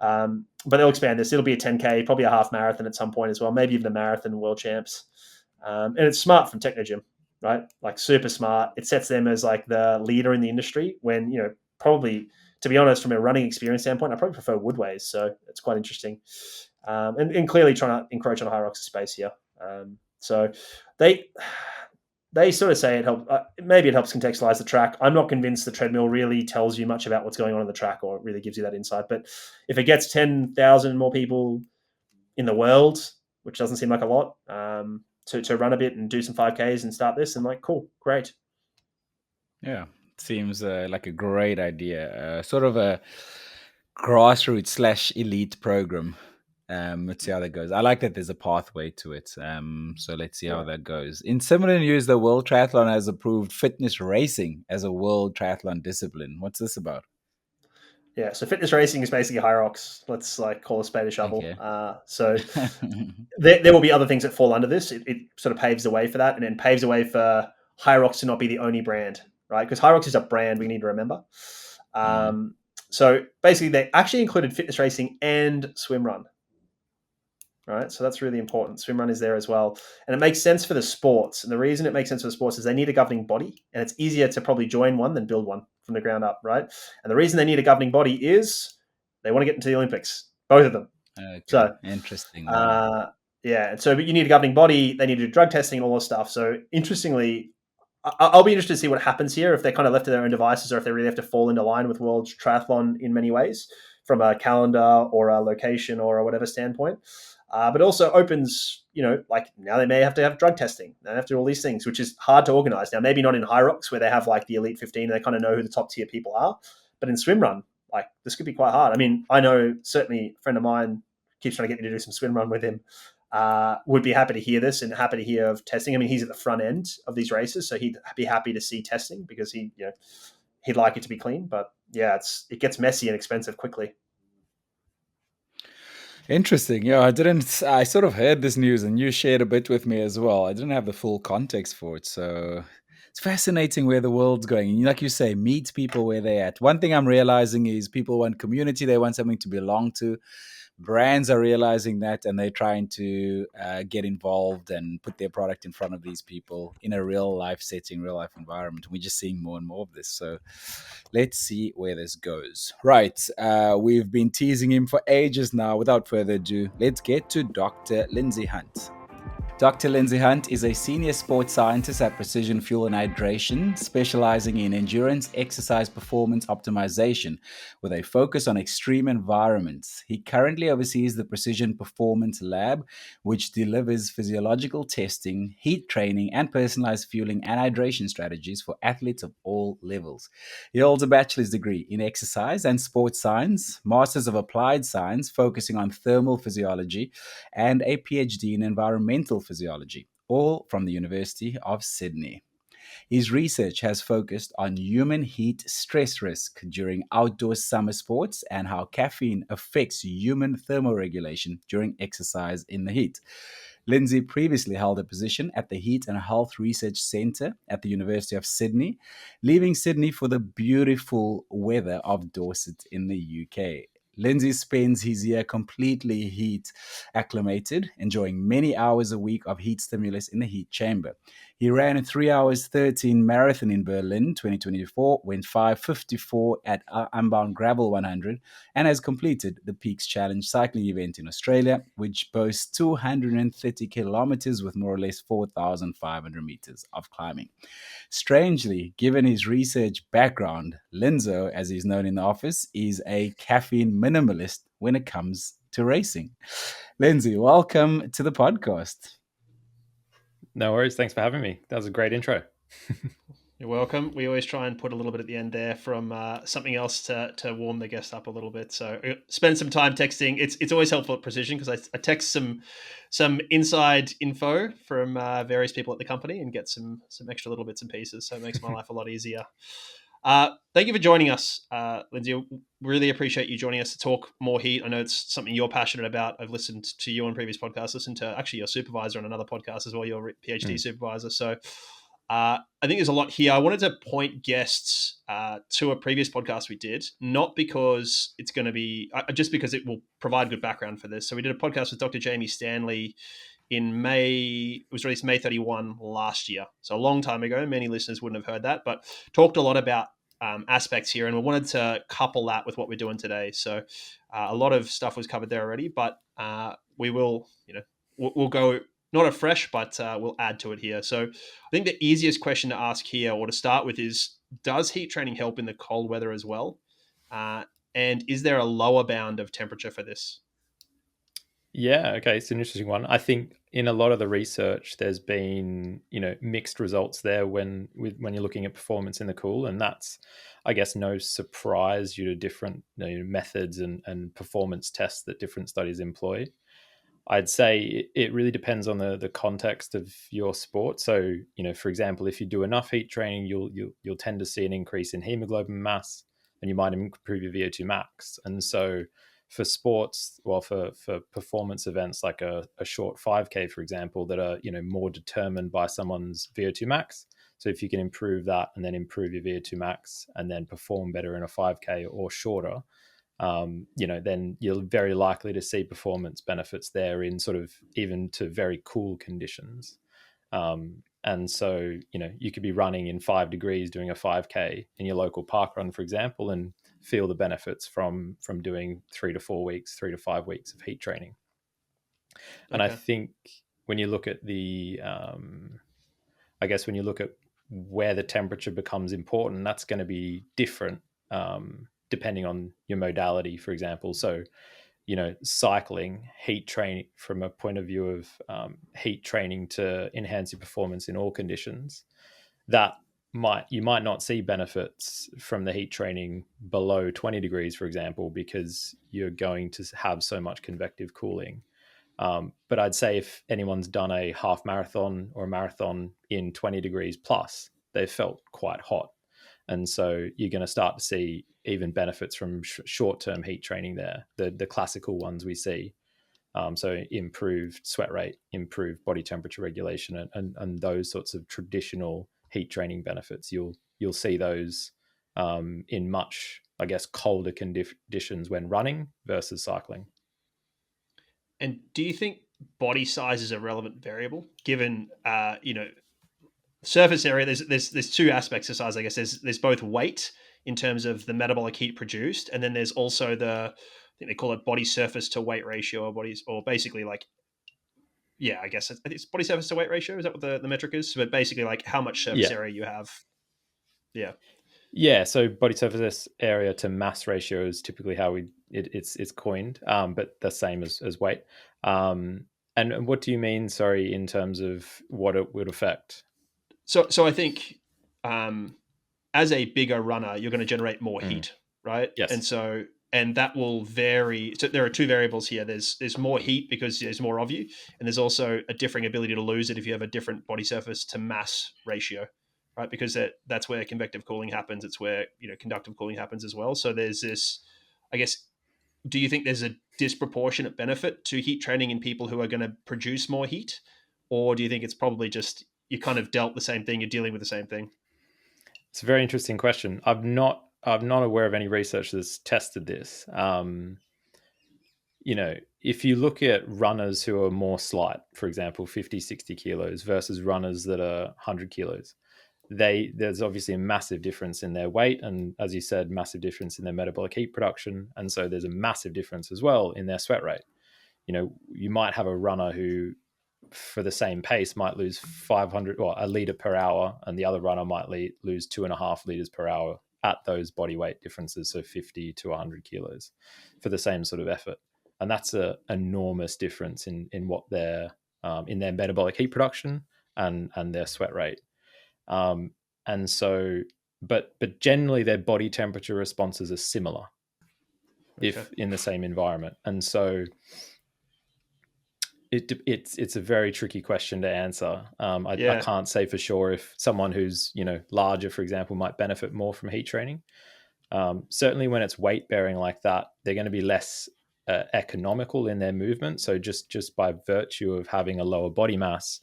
But they'll expand this. It'll be a 10K, probably a half marathon at some point as well, maybe even a marathon world champs. And it's smart from Technogym, right? Like super smart. It sets them as like the leader in the industry when, probably, to be honest, from a running experience standpoint, I probably prefer Woodways. So it's quite interesting. And clearly trying to encroach on Hyrox's space here. So they sort of say it helps. Maybe it helps contextualize the track. I'm not convinced the treadmill really tells you much about what's going on in the track or really gives you that insight. But if it gets 10,000 more people in the world, which doesn't seem like a lot, to run a bit and do some 5Ks and start this, and like, cool, great. Yeah, seems like a great idea. Sort of a grassroots / elite program. Let's see how that goes. I like that there's a pathway to it. So let's see how that goes. In similar news, the World Triathlon has approved fitness racing as a world triathlon discipline. What's this about? Yeah, so fitness racing is basically Hyrox. Let's like call a spade a shovel. Okay. So there will be other things that fall under this. It sort of paves the way for that, and then paves the way for Hyrox to not be the only brand, right? Because Hyrox is a brand we need to remember. So basically, they actually included fitness racing and swim run. Right, so that's really important. Swimrun is there as well, and it makes sense for the sports. And the reason it makes sense for the sports is they need a governing body, and it's easier to probably join one than build one from the ground up, right? And the reason they need a governing body is they want to get into the Olympics, both of them. Okay. So interesting. Yeah, and so but you need a governing body. They need to do drug testing and all this stuff. So interestingly, I'll be interested to see what happens here if they're kind of left to their own devices, or if they really have to fall into line with World Triathlon in many ways, from a calendar or a location or a whatever standpoint. But also opens, like now they may have to have drug testing. They have to do all these things, which is hard to organize. Now, maybe not in Hyrox where they have like the Elite 15 and they kind of know who the top tier people are. But in swimrun, like this could be quite hard. I mean, I know certainly a friend of mine keeps trying to get me to do some swimrun with him. Would be happy to hear this and happy to hear of testing. I mean, he's at the front end of these races, so he'd be happy to see testing because he'd like it to be clean. But yeah, it gets messy and expensive quickly. Interesting. Yeah, I sort of heard this news and you shared a bit with me as well. I didn't have the full context for it. So it's fascinating where the world's going. And like you say, meet people where they're at. One thing I'm realizing is people want community. They want something to belong to. Brands are realizing that, and they're trying to get involved and put their product in front of these people in a real life setting, real life environment. We're just seeing more and more of this. So let's see where this goes. Right. We've been teasing him for ages now. Without further ado, let's get to Dr. Lindsey Hunt. Dr. Lindsey Hunt is a senior sports scientist at Precision Fuel and Hydration, specializing in endurance exercise performance optimization with a focus on extreme environments. He currently oversees the Precision Performance Lab, which delivers physiological testing, heat training, and personalized fueling and hydration strategies for athletes of all levels. He holds a bachelor's degree in exercise and sports science, masters of applied science focusing on thermal physiology, and a PhD in environmental physiology, all from the University of Sydney. His research has focused on human heat stress risk during outdoor summer sports and how caffeine affects human thermoregulation during exercise in the heat. Lindsey previously held a position at the Heat and Health Research Centre at the University of Sydney, leaving Sydney for the beautiful weather of Dorset in the UK. Lindsey spends his year completely heat acclimated, enjoying many hours a week of heat stimulus in the heat chamber. He ran a 3 hours 13 marathon in Berlin 2024, went 5:54 at Unbound Gravel 100, and has completed the Peaks Challenge cycling event in Australia, which boasts 230 kilometers with more or less 4,500 meters of climbing. Strangely, given his research background, Linzo, as he's known in the office, is a caffeine minimalist when it comes to racing. Lindsey, welcome to the podcast. No worries. Thanks for having me. That was a great intro. You're welcome. We always try and put a little bit at the end there from something else to warm the guest up a little bit. So spend some time texting. It's always helpful at Precision because I text some inside info from various people at the company and get some extra little bits and pieces. So it makes my life a lot easier. Thank you for joining us, Lindsey. Really appreciate you joining us to talk more heat. I know it's something you're passionate about. I've listened to you on previous podcasts, listened to actually your supervisor on another podcast as well, your PhD supervisor. So I think there's a lot here. I wanted to point guests to a previous podcast we did, not because it's going to be, just because it will provide good background for this. So we did a podcast with Dr. Jamie Stanley in May. It was released May 31 last year. So a long time ago. Many listeners wouldn't have heard that, but talked a lot about aspects here. And we wanted to couple that with what we're doing today. So a lot of stuff was covered there already, but we will, we'll go not afresh, but we'll add to it here. So I think the easiest question to ask here or to start with is, does heat training help in the cold weather as well? And is there a lower bound of temperature for this? Yeah, okay, it's an interesting one. I think in a lot of the research, there's been mixed results there when you're looking at performance in the cool, and that's, I guess, no surprise due to different methods and performance tests that different studies employ. I'd say it really depends on the context of your sport. So, for example, if you do enough heat training, you'll tend to see an increase in hemoglobin mass, and you might improve your VO2 max. And so, for sports, well, for performance events like a short 5K, for example, that are more determined by someone's VO2 max. So if you can improve that and then improve your VO2 max and then perform better in a 5K or shorter, then you're very likely to see performance benefits there in sort of even to very cool conditions. And so, you could be running in 5 degrees doing a 5K in your local park run, for example, and feel the benefits from doing 3 to 4 weeks, 3 to 5 weeks of heat training. And I think when you look at when you look at where the temperature becomes important, that's going to be different depending on your modality, for example. So, cycling, heat training from a point of view of heat training to enhance your performance in all conditions, that you might not see benefits from the heat training below 20 degrees, for example, because you're going to have so much convective cooling. But I'd say if anyone's done a half marathon or a marathon in 20 degrees plus, they've felt quite hot. And so you're going to start to see even benefits from short-term heat training there, the classical ones we see. So improved sweat rate, improved body temperature regulation, and those sorts of traditional heat training benefits. You'll see those in much, I guess, colder conditions when running versus cycling. And do you think body size is a relevant variable, given surface area? There's two aspects to size, I guess. There's both weight in terms of the metabolic heat produced, and then there's also I think they call it body surface to weight ratio, or basically like yeah, I guess it's body surface to weight ratio. Is that what the metric is? But basically, like how much surface Yeah. area you have. Yeah. Yeah, so body surface area to mass ratio is typically how it's coined, but the same as weight. And what do you mean, sorry, in terms of what it would affect? So I think as a bigger runner, you're going to generate more heat, right? Yes. And that will vary. So there are two variables here. There's more heat because there's more of you, and there's also a differing ability to lose it if you have a different body surface to mass ratio, right? Because that's where convective cooling happens. It's where conductive cooling happens as well. So there's this, I guess. Do you think there's a disproportionate benefit to heat training in people who are going to produce more heat, or do you think it's probably just you kind of dealt the same thing, you're dealing with the same thing? It's a very interesting question. I'm not aware of any research that's tested this. If you look at runners who are more slight, for example, 50, 60 kilos versus runners that are 100 kilos, there's obviously a massive difference in their weight. And as you said, massive difference in their metabolic heat production. And so there's a massive difference as well in their sweat rate. You might have a runner who, for the same pace, might lose 500 or a liter per hour, and the other runner might lose 2.5 liters per hour at those body weight differences, so 50 to 100 kilos for the same sort of effort. And that's an enormous difference in what in their metabolic heat production and their sweat rate. And so, but generally, their body temperature responses are similar if in the same environment, and so it's a very tricky question to answer. I can't say for sure if someone who's larger, for example, might benefit more from heat training. Certainly, when it's weight bearing like that, they're going to be less economical in their movement. So just by virtue of having a lower body mass,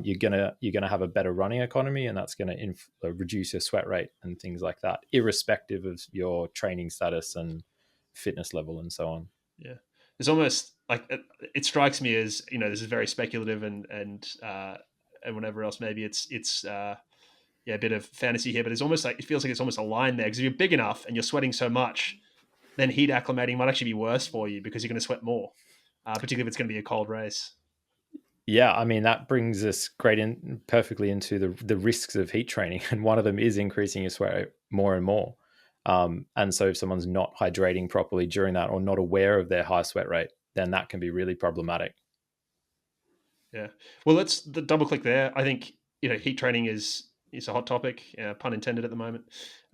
you're gonna have a better running economy, and that's going to reduce your sweat rate and things like that, irrespective of your training status and fitness level and so on. Yeah, it's almost like it strikes me as this is very speculative and whatever else. Maybe it's a bit of fantasy here, but it's almost like it feels like it's almost a line there because if you're big enough and you're sweating so much, then heat acclimating might actually be worse for you because you're going to sweat more, particularly if it's going to be a cold race. Yeah, I mean that brings us perfectly into the risks of heat training, and one of them is increasing your sweat rate more and more. And so if someone's not hydrating properly during that or not aware of their high sweat rate, then that can be really problematic. Yeah. Well, let's double click there. I think heat training is a hot topic, pun intended, at the moment,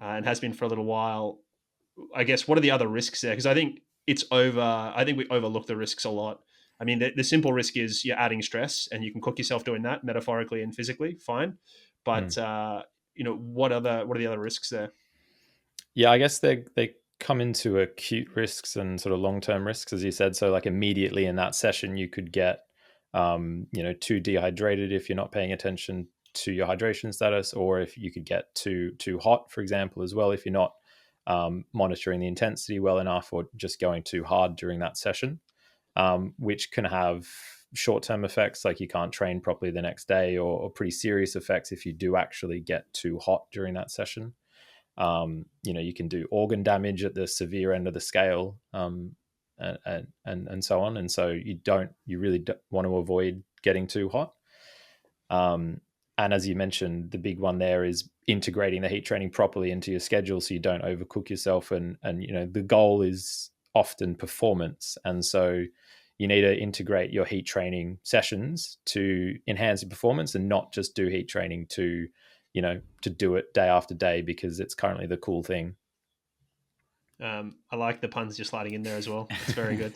and has been for a little while. I guess what are the other risks there? Because I think we overlook the risks a lot. I mean, the simple risk is you're adding stress, and you can cook yourself doing that metaphorically and physically, fine. But what are the other risks there? Yeah, I guess they come into acute risks and sort of long-term risks, as you said. So like immediately in that session, you could get too dehydrated if you're not paying attention to your hydration status, or if you could get too hot, for example, as well, if you're not monitoring the intensity well enough, or just going too hard during that session, which can have short-term effects, like you can't train properly the next day, or pretty serious effects if you do actually get too hot during that session. You can do organ damage at the severe end of the scale, and so on. And so you really don't want to avoid getting too hot. And as you mentioned, the big one there is integrating the heat training properly into your schedule so you don't overcook yourself. And the goal is often performance. And so you need to integrate your heat training sessions to enhance your performance, and not just do heat training to do it day after day because it's currently the cool thing. I like the puns you're sliding in there as well. It's very good.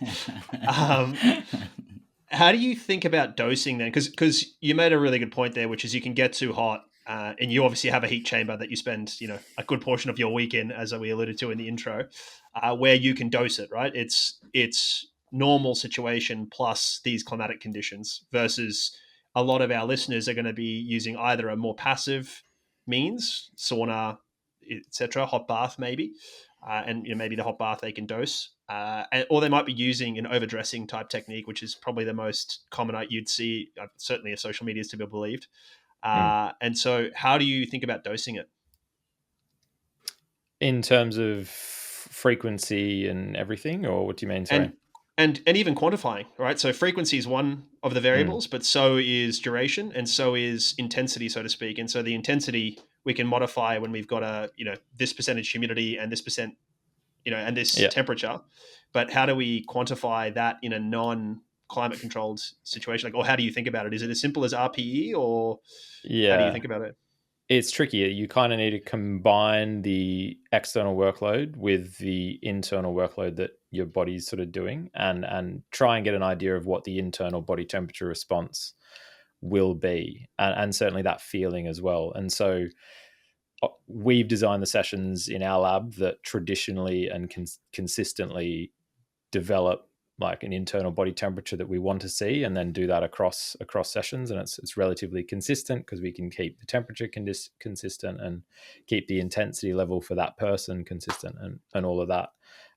How do you think about dosing then? Because you made a really good point there, which is you can get too hot, and you obviously have a heat chamber that you spend, a good portion of your week in, as we alluded to in the intro, where you can dose it, right? It's normal situation plus these climatic conditions versus a lot of our listeners are going to be using either a more passive means, sauna, etc., hot bath maybe, and maybe the hot bath they can dose, or they might be using an overdressing type technique, which is probably the most common you'd see, certainly if social media is to be believed. And so, how do you think about dosing it? In terms of frequency and everything, or what do you mean? Sorry. and even quantifying, right? So frequency is one of the variables, but so is duration, and so is intensity, so to speak. And so the intensity we can modify when we've got a, this percentage humidity and this percent, and this Yeah. temperature. But how do we quantify that in a non-climate controlled situation? Like, or how do you think about it? Is it as simple as RPE, or how do you Yeah. think about it? It's trickier. You kind of need to combine the external workload with the internal workload that your body's sort of doing, and try and get an idea of what the internal body temperature response will be, and certainly that feeling as well. And so we've designed the sessions in our lab that traditionally and consistently develop like an internal body temperature that we want to see, and then do that across sessions. And it's relatively consistent because we can keep the temperature consistent and keep the intensity level for that person consistent, and all of that.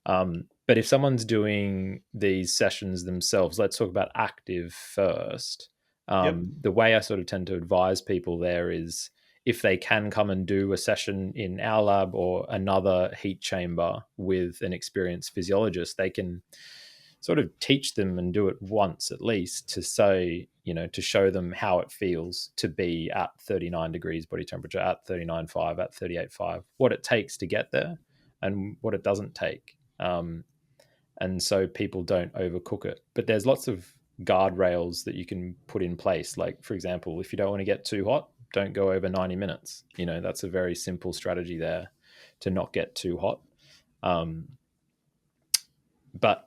But if someone's doing these sessions themselves, let's talk about active first. Yep. The way I sort of tend to advise people there is, if they can come and do a session in our lab or another heat chamber with an experienced physiologist, they can sort of teach them and do it once at least, to say, to show them how it feels to be at 39 degrees body temperature, at 39.5, at 38.5, what it takes to get there and what it doesn't take. And so people don't overcook it. But there's lots of guardrails that you can put in place. Like, for example, if you don't want to get too hot, don't go over 90 minutes. That's a very simple strategy there to not get too hot. But,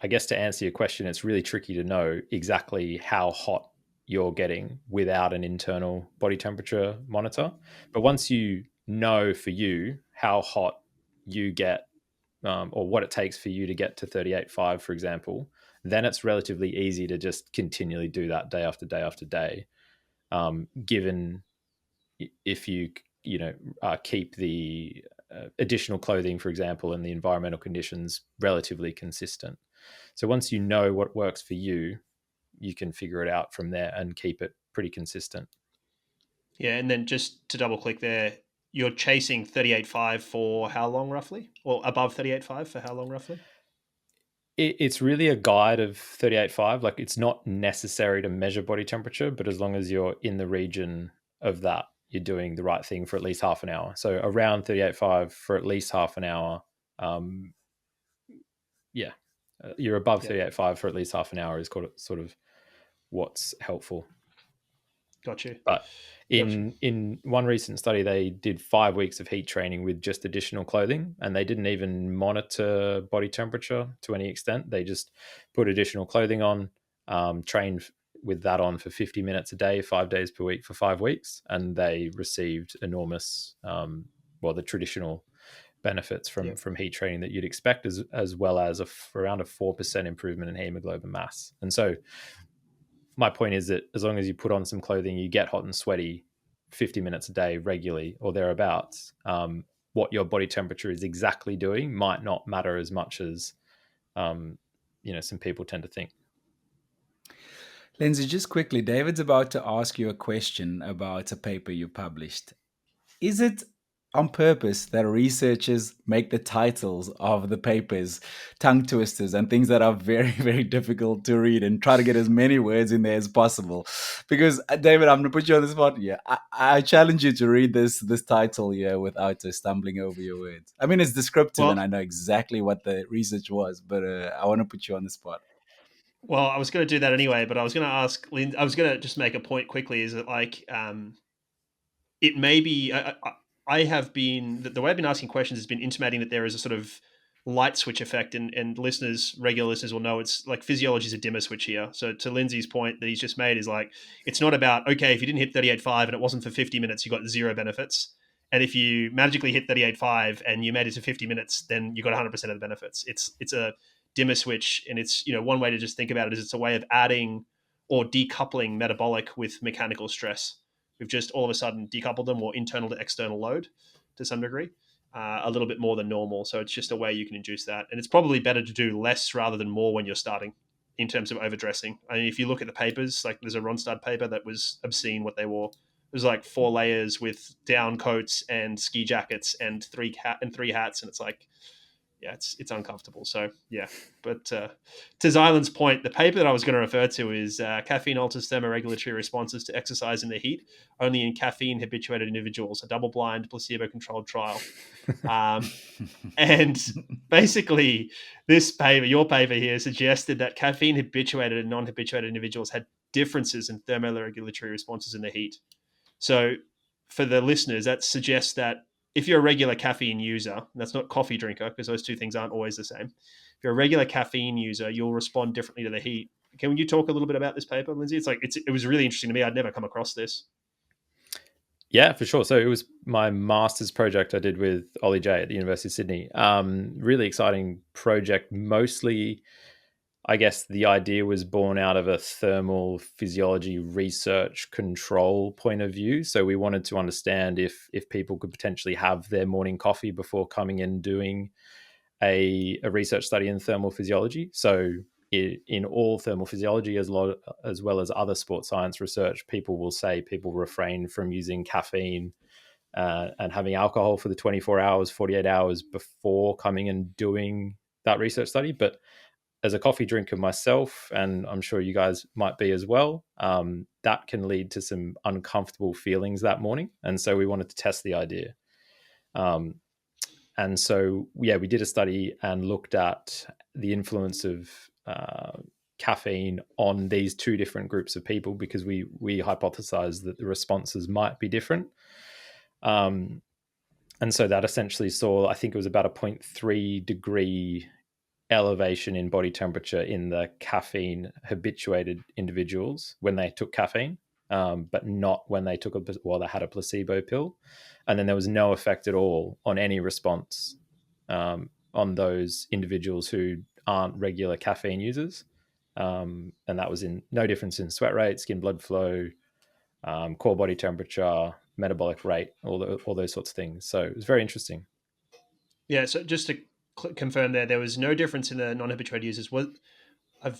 I guess to answer your question, it's really tricky to know exactly how hot you're getting without an internal body temperature monitor. But once you know for you how hot you get, or what it takes for you to get to 38.5, for example, then it's relatively easy to just continually do that day after day after day. Given if you keep the additional clothing, for example, and the environmental conditions relatively consistent. So once you know what works for you, you can figure it out from there and keep it pretty consistent. Yeah, and then just to double click there, you're chasing 38.5 for how long roughly? Or above 38.5 for how long roughly? It's really a guide of 38.5. Like, it's not necessary to measure body temperature, but as long as you're in the region of that, you're doing the right thing for at least half an hour. So around 38.5 for at least half an hour. You're above 38.5 for at least half an hour is sort of what's helpful. Got you. But in one recent study, they did 5 weeks of heat training with just additional clothing, and they didn't even monitor body temperature to any extent. They just put additional clothing on, trained with that on for 50 minutes a day, 5 days per week for 5 weeks, and they received enormous, the traditional benefits from heat training that you'd expect, as well as around a 4% improvement in hemoglobin mass. And so my point is that as long as you put on some clothing, you get hot and sweaty 50 minutes a day regularly or thereabouts, what your body temperature is exactly doing might not matter as much as some people tend to think. Lindsey, just quickly, David's about to ask you a question about a paper you published. Is it on purpose that researchers make the titles of the papers tongue twisters and things that are very, very difficult to read, and try to get as many words in there as possible? Because David, I'm going to put you on the spot here. I challenge you to read this title here without stumbling over your words. I mean, it's descriptive, and I know exactly what the research was, but I want to put you on the spot. Well, I was going to do that anyway, but I was going to ask Lynn. I was going to just make a point quickly. Is it like it may be? I have been the way I've been asking questions has been intimating that there is a sort of light switch effect, and regular listeners will know it's like physiology is a dimmer switch here. So to Lindsay's point that he's just made is like, it's not about, okay, if you didn't hit 38.5 and it wasn't for 50 minutes, you got zero benefits. And if you magically hit 38.5 and you made it to 50 minutes, then you got 100% of the benefits. It's a dimmer switch. And it's, one way to just think about it is it's a way of adding or decoupling metabolic with mechanical stress. We've just all of a sudden decoupled them, or internal to external load to some degree, a little bit more than normal. So it's just a way you can induce that. And it's probably better to do less rather than more when you're starting in terms of overdressing. I mean, if you look at the papers, like there's a Ronstad paper that was obscene what they wore. It was like 4 layers with down coats and ski jackets and three hats. And it's like, yeah, it's uncomfortable. So yeah, but to Xylan's point, the paper that I was going to refer to is caffeine alters thermoregulatory responses to exercise in the heat only in caffeine habituated individuals, a double-blind placebo-controlled trial. And basically, this paper, your paper here, suggested that caffeine habituated and non-habituated individuals had differences in thermoregulatory responses in the heat. So for the listeners, that suggests that if you're a regular caffeine user, that's not coffee drinker, because those two things aren't always the same. If you're a regular caffeine user, you'll respond differently to the heat. Can you talk a little bit about this paper, Lindsey? It was really interesting to me. I'd never come across this. Yeah, for sure. So it was my master's project I did with Ollie J at the University of Sydney. Really exciting project. Mostly, I guess the idea was born out of a thermal physiology research control point of view. So we wanted to understand if people could potentially have their morning coffee before coming and doing a research study in thermal physiology. So in all thermal physiology, as well as other sports science research, people will say people refrain from using caffeine and having alcohol for the 24 hours, 48 hours before coming and doing that research study. But as a coffee drinker myself, and I'm sure you guys might be as well, that can lead to some uncomfortable feelings that morning. And so we wanted to test the idea. And so, yeah, we did a study and looked at the influence of caffeine on these two different groups of people, because we hypothesized that the responses might be different. And so that essentially saw, I think it was about a 0.3 degree elevation in body temperature in the caffeine habituated individuals when they took caffeine, but not when they took they had a placebo pill. And then there was no effect at all on any response on those individuals who aren't regular caffeine users. And that was in no difference in sweat rate, skin blood flow, core body temperature, metabolic rate, all those sorts of things. So it was very interesting. Yeah. So just to confirm, there was no difference in the non-habituated users. I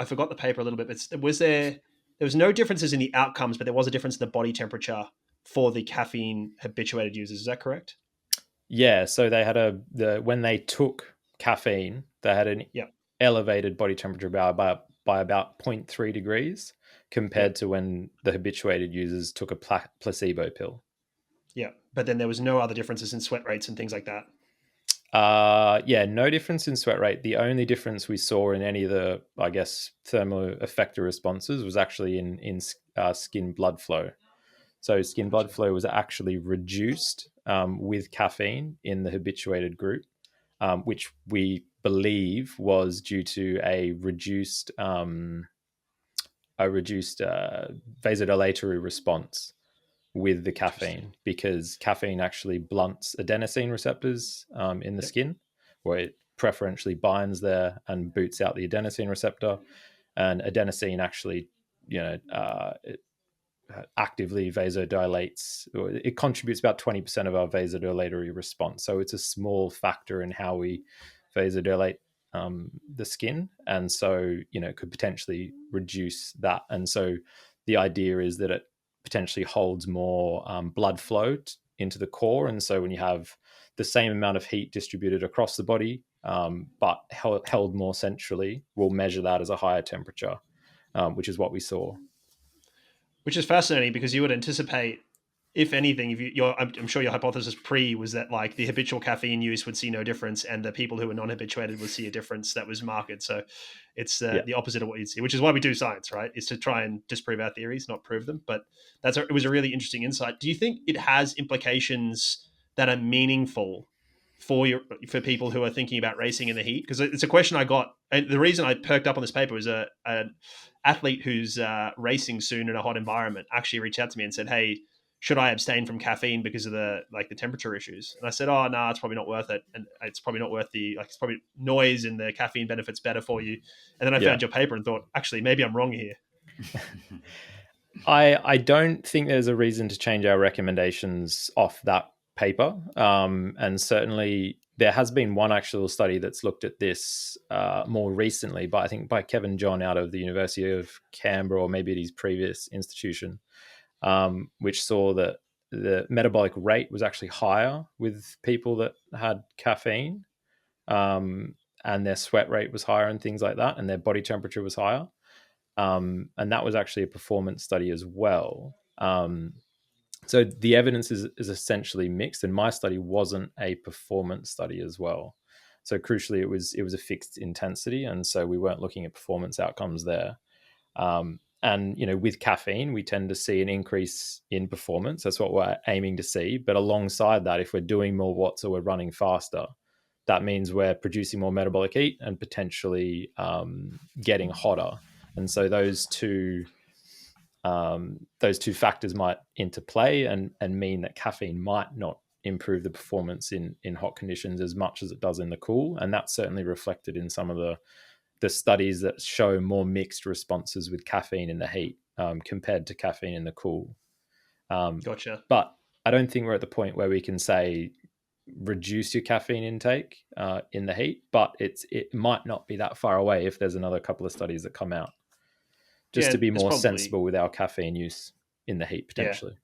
forgot the paper a little bit, but there was no differences in the outcomes, but there was a difference in the body temperature for the caffeine habituated users. Is that correct? Yeah. So they had when they took caffeine, they had an elevated body temperature by about 0.3 degrees compared to when the habituated users took a placebo pill. Yeah. But then there was no other differences in sweat rates and things like that. No difference in sweat rate. The only difference we saw in any of the, I guess, thermal effector responses was actually in skin blood flow. So skin blood flow was actually reduced with caffeine in the habituated group, which we believe was due to a reduced vasodilatory response with the caffeine, because caffeine actually blunts adenosine receptors in the skin, where it preferentially binds there and boots out the adenosine receptor. And adenosine actually, it actively vasodilates, or it contributes about 20% of our vasodilatory response. So it's a small factor in how we vasodilate the skin. And so, it could potentially reduce that. And so the idea is that it potentially holds more blood flow into the core. And so when you have the same amount of heat distributed across the body, but held more centrally, we'll measure that as a higher temperature, which is what we saw. Which is fascinating, because you would anticipate, if anything, I'm sure your hypothesis was that like the habitual caffeine use would see no difference, and the people who were non-habituated would see a difference that was marked. So it's the opposite of what you'd see, which is why we do science, right? Is to try and disprove our theories, not prove them. But it was a really interesting insight. Do you think it has implications that are meaningful for people who are thinking about racing in the heat? Because it's a question I got, and the reason I perked up on this paper was an athlete who's racing soon in a hot environment actually reached out to me and said, "Hey, should I abstain from caffeine because of the temperature issues?" And I said, "Oh, no, it's probably not worth it, and it's probably not worth it's probably noise, and the caffeine benefits better for you." And then I found your paper and thought, actually, maybe I'm wrong here. I don't think there's a reason to change our recommendations off that paper. And certainly there has been one actual study that's looked at this more recently, but I think by Kevin John out of the University of Canberra, or maybe at his previous institution, which saw that the metabolic rate was actually higher with people that had caffeine. and their sweat rate was higher and things like that, and their body temperature was higher. And that was actually a performance study as well. So the evidence is essentially mixed, and my study wasn't a performance study as well. So crucially, it was a fixed intensity, and so we weren't looking at performance outcomes there. And with caffeine, we tend to see an increase in performance. That's what we're aiming to see. But alongside that, if we're doing more watts or we're running faster, that means we're producing more metabolic heat and potentially getting hotter. And so those two factors might interplay and mean that caffeine might not improve the performance in hot conditions as much as it does in the cool. And that's certainly reflected in some of the studies that show more mixed responses with caffeine in the heat compared to caffeine in the cool. Gotcha. But I don't think we're at the point where we can say reduce your caffeine intake in the heat, but it might not be that far away if there's another couple of studies that come out just to be more sensible with our caffeine use in the heat potentially.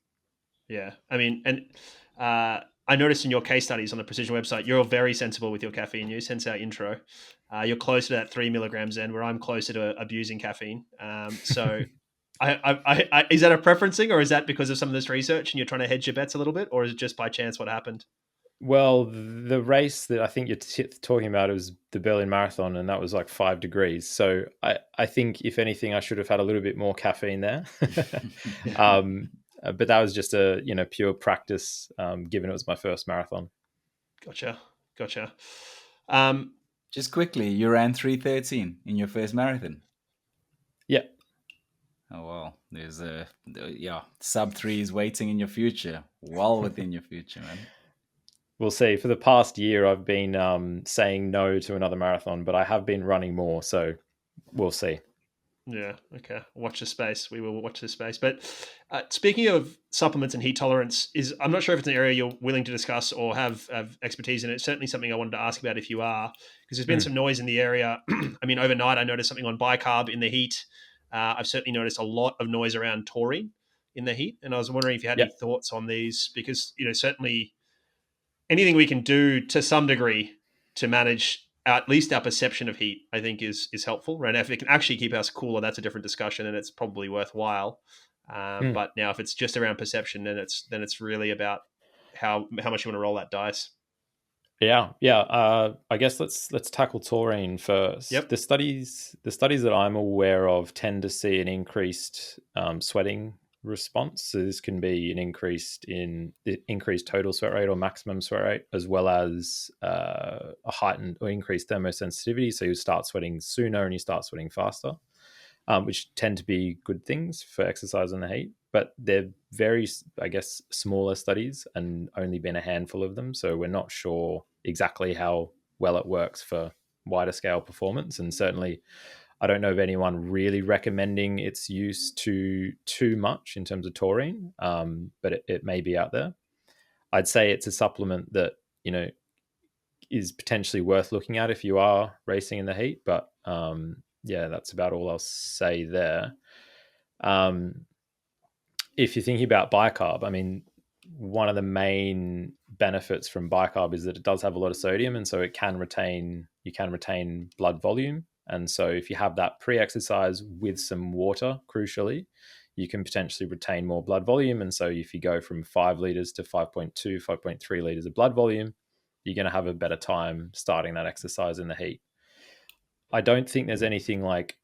Yeah. I mean, and I noticed in your case studies on the Precision website, you're very sensible with your caffeine use, hence our intro. You're closer to that 3 milligrams end, where I'm closer to abusing caffeine. So is that a preferencing, or is that because of some of this research and you're trying to hedge your bets a little bit, or is it just by chance what happened? Well, the race that I think you're talking about was the Berlin Marathon, and that was like 5 degrees. So I think, if anything, I should have had a little bit more caffeine there. But that was just a pure practice, given it was my first marathon. Gotcha. Just quickly, you ran 3:13 in your first marathon. Yeah. Oh well, there's sub 3s waiting in your future, well within your future, man. We'll see. For the past year, I've been saying no to another marathon, but I have been running more, so we'll see. Yeah, okay. Watch the space. We will watch the space. But speaking of supplements and heat tolerance, I'm not sure if it's an area you're willing to discuss or have expertise in. It's certainly something I wanted to ask about if you are, because there's been some noise in the area. I mean, overnight I noticed something on bicarb in the heat. I've certainly noticed a lot of noise around taurine in the heat, and I was wondering if you had any thoughts on these, because certainly anything we can do to some degree to manage at least our perception of heat, I think is helpful. Right now, if it can actually keep us cooler, that's a different discussion, and it's probably worthwhile. But now, if it's just around perception, then it's really about how much you want to roll that dice. Yeah. I guess let's tackle taurine first. Yep. The studies that I'm aware of tend to see an increased sweating response. So this can be an increased total sweat rate or maximum sweat rate, as well as a heightened or increased thermosensitivity. So you start sweating sooner and you start sweating faster, which tend to be good things for exercise in the heat. But they're very, I guess, smaller studies and only been a handful of them. So we're not sure exactly how well it works for wider scale performance. And certainly I don't know of anyone really recommending its use too much in terms of taurine, but it may be out there. I'd say it's a supplement that, is potentially worth looking at if you are racing in the heat. But that's about all I'll say there. If you're thinking about bicarb, I mean, one of the main benefits from bicarb is that it does have a lot of sodium, and so you can retain blood volume. And so if you have that pre-exercise with some water, crucially, you can potentially retain more blood volume. And so if you go from 5 liters to 5.2, 5.3 liters of blood volume, you're going to have a better time starting that exercise in the heat. I don't think there's anything like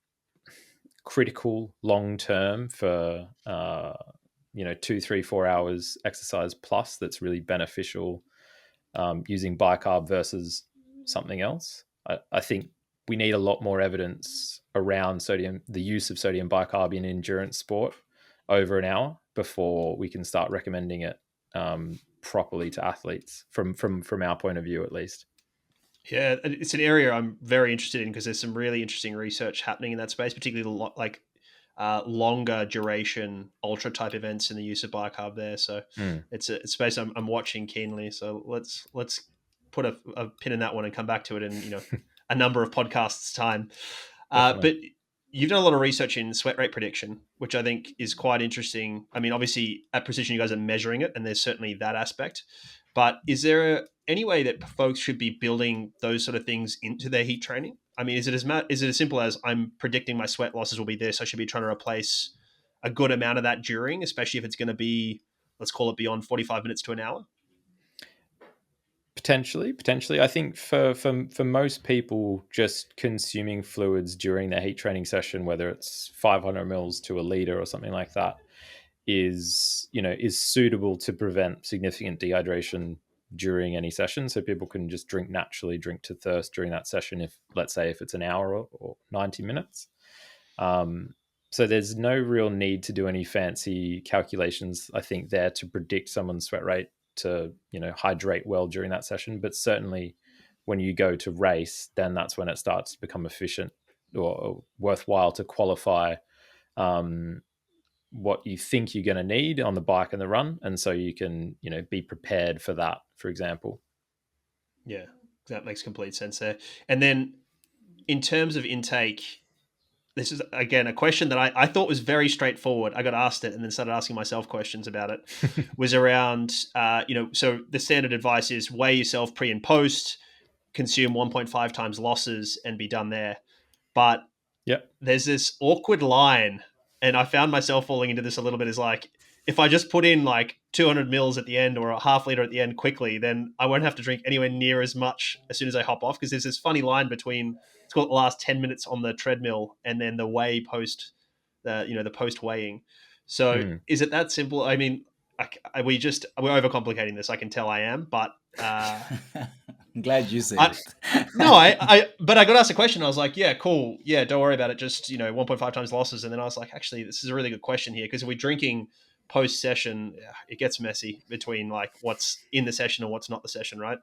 critical long-term for 2, 3, 4 hours exercise plus that's really beneficial using bicarb versus something else. I think we need a lot more evidence around the use of sodium bicarb in endurance sport over an hour before we can start recommending it properly to athletes from our point of view, at least. Yeah, it's an area I'm very interested in, because there's some really interesting research happening in that space, particularly longer duration ultra type events in the use of bicarb there. So it's a space I'm watching keenly. So let's put a pin in that one and come back to it in a number of podcasts time. But you've done a lot of research in sweat rate prediction, which I think is quite interesting. I mean, obviously at Precision, you guys are measuring it, and there's certainly that aspect. But is there any way that folks should be building those sort of things into their heat training? I mean, is it as simple as I'm predicting my sweat losses will be this? I should be trying to replace a good amount of that during, especially if it's going to be, let's call it beyond 45 minutes to an hour. Potentially. I think for most people, just consuming fluids during their heat training session, whether it's 500 mils to a liter or something like that, is suitable to prevent significant dehydration during any session. So people can just drink to thirst during that session. If, let's say, if it's an hour or 90 minutes. So there's no real need to do any fancy calculations, I think, there to predict someone's sweat rate to hydrate well during that session. But certainly when you go to race, then that's when it starts to become efficient or worthwhile to qualify what you think you're going to need on the bike and the run, and so you can be prepared for that, for example. Yeah, that makes complete sense there. And then in terms of intake, this is, again, a question that I thought was very straightforward. I got asked it and then started asking myself questions about it. Was around, so the standard advice is weigh yourself pre and post, consume 1.5 times losses and be done there. But there's this awkward line, and I found myself falling into this a little bit, is like, if I just put in like 200 mils at the end or a half liter at the end quickly, then I won't have to drink anywhere near as much as soon as I hop off, because there's this funny line between, it's called the last 10 minutes on the treadmill and then the weigh post, the post weighing. So is it that simple? I mean, we're overcomplicating this. I can tell I am, but I'm glad you said it. But I got asked a question. I was like, yeah, cool. Yeah, don't worry about it. Just, 1.5 times losses. And then I was like, actually, this is a really good question here, because if we're drinking post session, it gets messy between like what's in the session and what's not the session, right?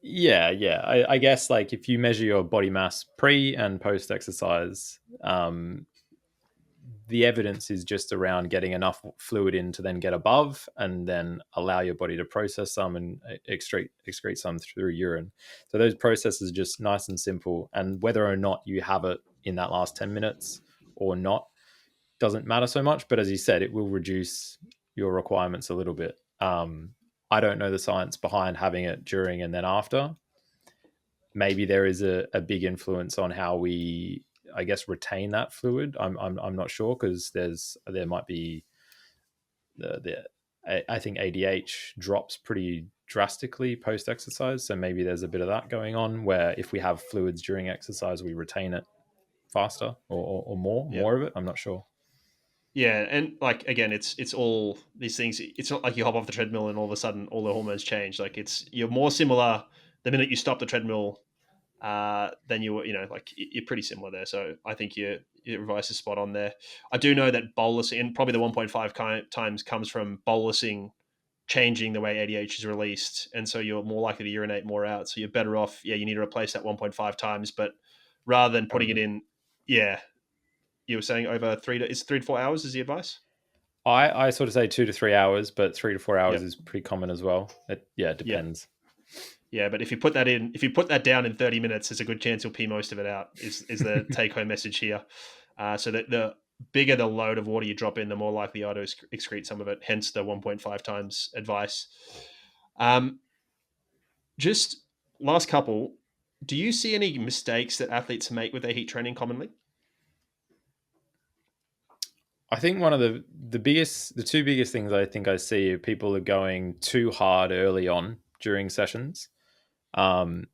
Yeah. I guess, like, if you measure your body mass pre and post exercise, the evidence is just around getting enough fluid in to then get above and then allow your body to process some and excrete some through urine. So those processes are just nice and simple. And whether or not you have it in that last 10 minutes or not doesn't matter so much. But as you said, it will reduce your requirements a little bit. I don't know the science behind having it during and then after. Maybe there is a big influence on how we, I guess, retain that fluid. I'm not sure, because there might be I think ADH drops pretty drastically post exercise, so maybe there's a bit of that going on, where if we have fluids during exercise, we retain it faster or more of it. I'm not sure. Yeah, and like, again, it's all these things. It's not like you hop off the treadmill and all of a sudden all the hormones change. Like, you're more similar the minute you stop the treadmill than you were. Like, you're pretty similar there. So I think your advice is spot on there. I do know that bolusing, and probably the 1.5 times comes from bolusing changing the way ADH is released, and so you're more likely to urinate more out. So you're better off. Yeah, you need to replace that 1.5 times, but rather than putting it in, yeah. You were saying over 3 to 4 hours is the advice? I sort of say 2 to 3 hours, but 3 to 4 hours is pretty common as well. It depends. Yeah, but if you put that down in 30 minutes, there's a good chance you'll pee most of it out, is the take-home message here. So that the bigger the load of water you drop in, the more likely you are to excrete some of it, hence the 1.5 times advice. Just last couple, do you see any mistakes that athletes make with their heat training commonly? I think one of the two biggest things I think I see are people are going too hard early on during sessions. To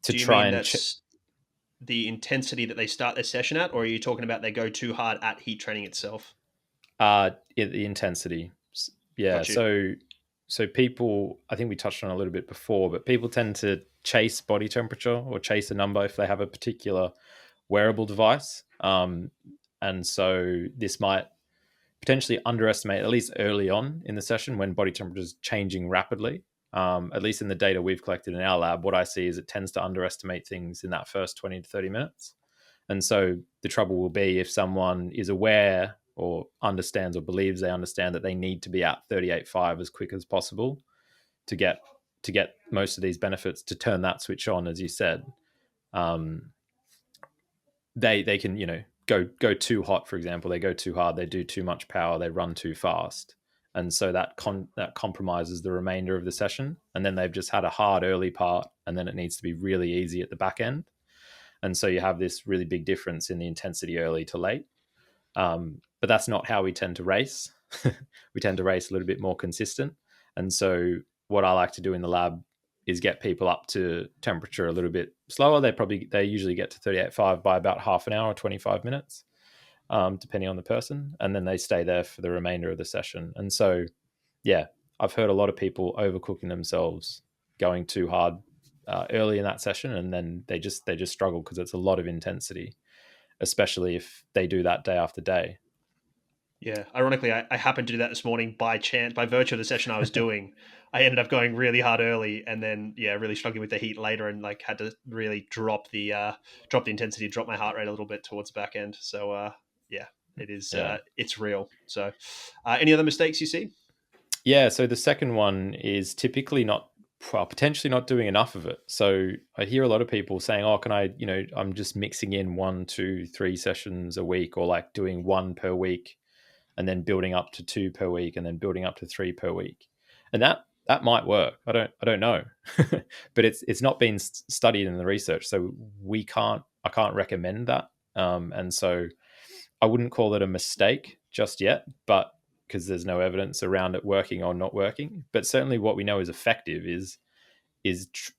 do you try mean and that's the intensity that they start their session at, or are you talking about they go too hard at heat training itself? The intensity. Yeah. So people, I think we touched on it a little bit before, but people tend to chase body temperature or chase a number if they have a particular wearable device. And so this might potentially underestimate, at least early on in the session when body temperature is changing rapidly. At least in the data we've collected in our lab, what I see is it tends to underestimate things in that first 20 to 30 minutes. And so the trouble will be if someone is aware or understands or believes they understand that they need to be at 38.5 as quick as possible to get most of these benefits, to turn that switch on, as you said. They can, go too hot, for example. They go too hard, they do too much power, they run too fast. and so that compromises the remainder of the session. And then they've just had a hard early part, and then it needs to be really easy at the back end. And so you have this really big difference in the intensity early to late. But that's not how we tend to race. We tend to race a little bit more consistent. And so what I like to do in the lab is get people up to temperature a little bit slower. They usually get to 38.5 by about half an hour or 25 minutes, depending on the person. And then they stay there for the remainder of the session. And so, yeah, I've heard a lot of people overcooking themselves, going too hard early in that session, and then they just struggle because it's a lot of intensity, especially if they do that day after day. Yeah, ironically, I happened to do that this morning by chance, by virtue of the session I was doing. I ended up going really hard early, and then really struggling with the heat later, and like had to really drop the intensity, drop my heart rate a little bit towards the back end. So it is it's real. So, any other mistakes you see? Yeah, so the second one is typically potentially not doing enough of it. So I hear a lot of people saying, "Oh, can I? I'm just mixing in 1, 2, 3 sessions a week, or like doing 1 per week, and then building up to 2 per week, and then building up to 3 per week." And that might work. I don't know, but it's not been studied in the research, so I can't recommend that. And so I wouldn't call it a mistake just yet, but because there's no evidence around it working or not working. But certainly what we know is effective is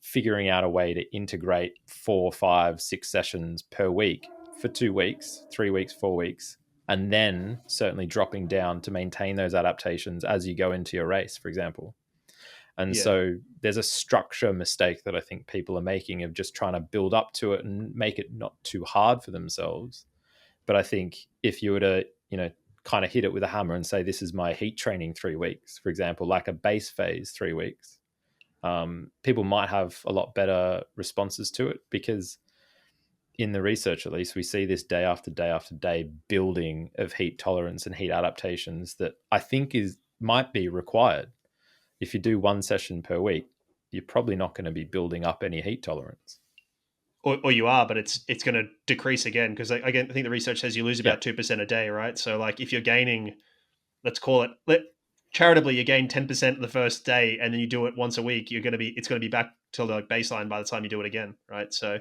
figuring out a way to integrate 4, 5, 6 sessions per week for 2 weeks, 3 weeks, 4 weeks, and then certainly dropping down to maintain those adaptations as you go into your race, for example. And so there's a structure mistake that I think people are making of just trying to build up to it and make it not too hard for themselves. But I think if you were to, kind of hit it with a hammer and say, this is my heat training 3 weeks, for example, like a base phase 3 weeks, people might have a lot better responses to it, because in the research, at least, we see this day after day after day building of heat tolerance and heat adaptations that I think might be required. If you do 1 session per week, you're probably not going to be building up any heat tolerance. Or you are, but it's going to decrease again, because again, I think the research says you lose about 2% a day, right? So like if you're gaining, let's call it, charitably, you gain 10% the first day, and then you do it once a week, it's going to be back to the baseline by the time you do it again, right? So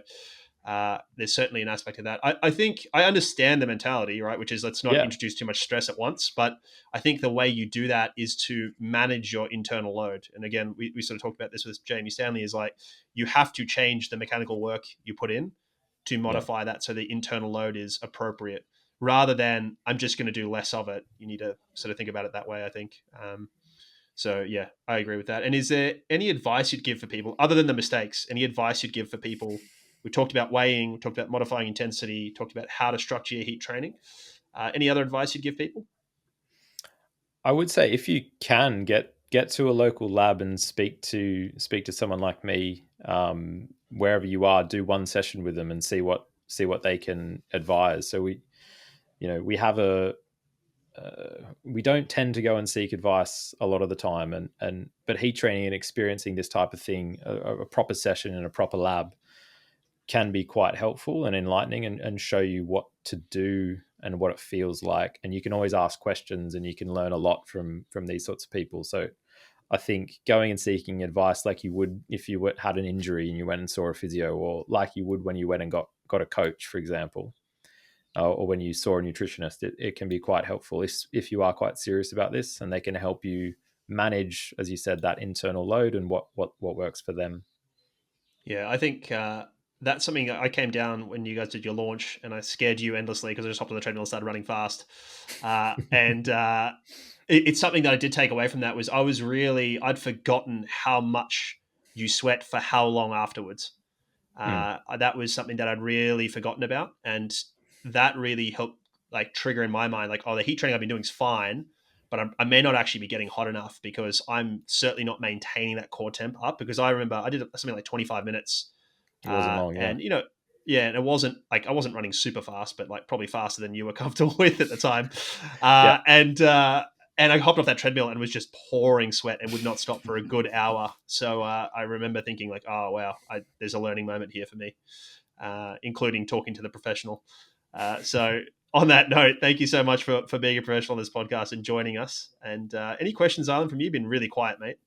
there's certainly an aspect of that. I think I understand the mentality, right? Which is, let's not introduce too much stress at once. But I think the way you do that is to manage your internal load. And again, we sort of talked about this with Jamie Stanley, is like, you have to change the mechanical work you put in to modify that so the internal load is appropriate, rather than I'm just going to do less of it. You need to sort of think about it that way, I think. So yeah, I agree with that. And is there any advice you'd give for people, other than the mistakes, any advice you'd give for people? We talked about weighing, we talked about modifying intensity, talked about how to structure your heat training. Any other advice you'd give people? I would say, if you can, get to a local lab and speak to someone like me, wherever you are. Do 1 session with them and see what they can advise. So we have we don't tend to go and seek advice a lot of the time, but heat training and experiencing this type of thing, a proper session in a proper lab, can be quite helpful and enlightening, and show you what to do and what it feels like. And you can always ask questions, and you can learn a lot from these sorts of people. So I think going and seeking advice like you would if you had an injury and you went and saw a physio, or like you would when you went and got a coach, for example, or when you saw a nutritionist, it can be quite helpful if you are quite serious about this, and they can help you manage, as you said, that internal load and what works for them. Yeah, I think that's something I came down when you guys did your launch, and I scared you endlessly because I just hopped on the treadmill and started running fast. It's something that I did take away from that, was I'd forgotten how much you sweat for how long afterwards. That was something that I'd really forgotten about. And that really helped like trigger in my mind, like, oh, the heat training I've been doing is fine, but I may not actually be getting hot enough, because I'm certainly not maintaining that core temp up. Because I remember I did something like 25 minutes. It wasn't long, and and it wasn't like, I wasn't running super fast, but like probably faster than you were comfortable with at the time. And I hopped off that treadmill and was just pouring sweat and would not stop for a good hour. So I remember thinking like, oh, wow, there's a learning moment here for me, including talking to the professional. So on that note, thank you so much for being a professional on this podcast and joining us. And any questions, Alan, from you? You've been really quiet, mate.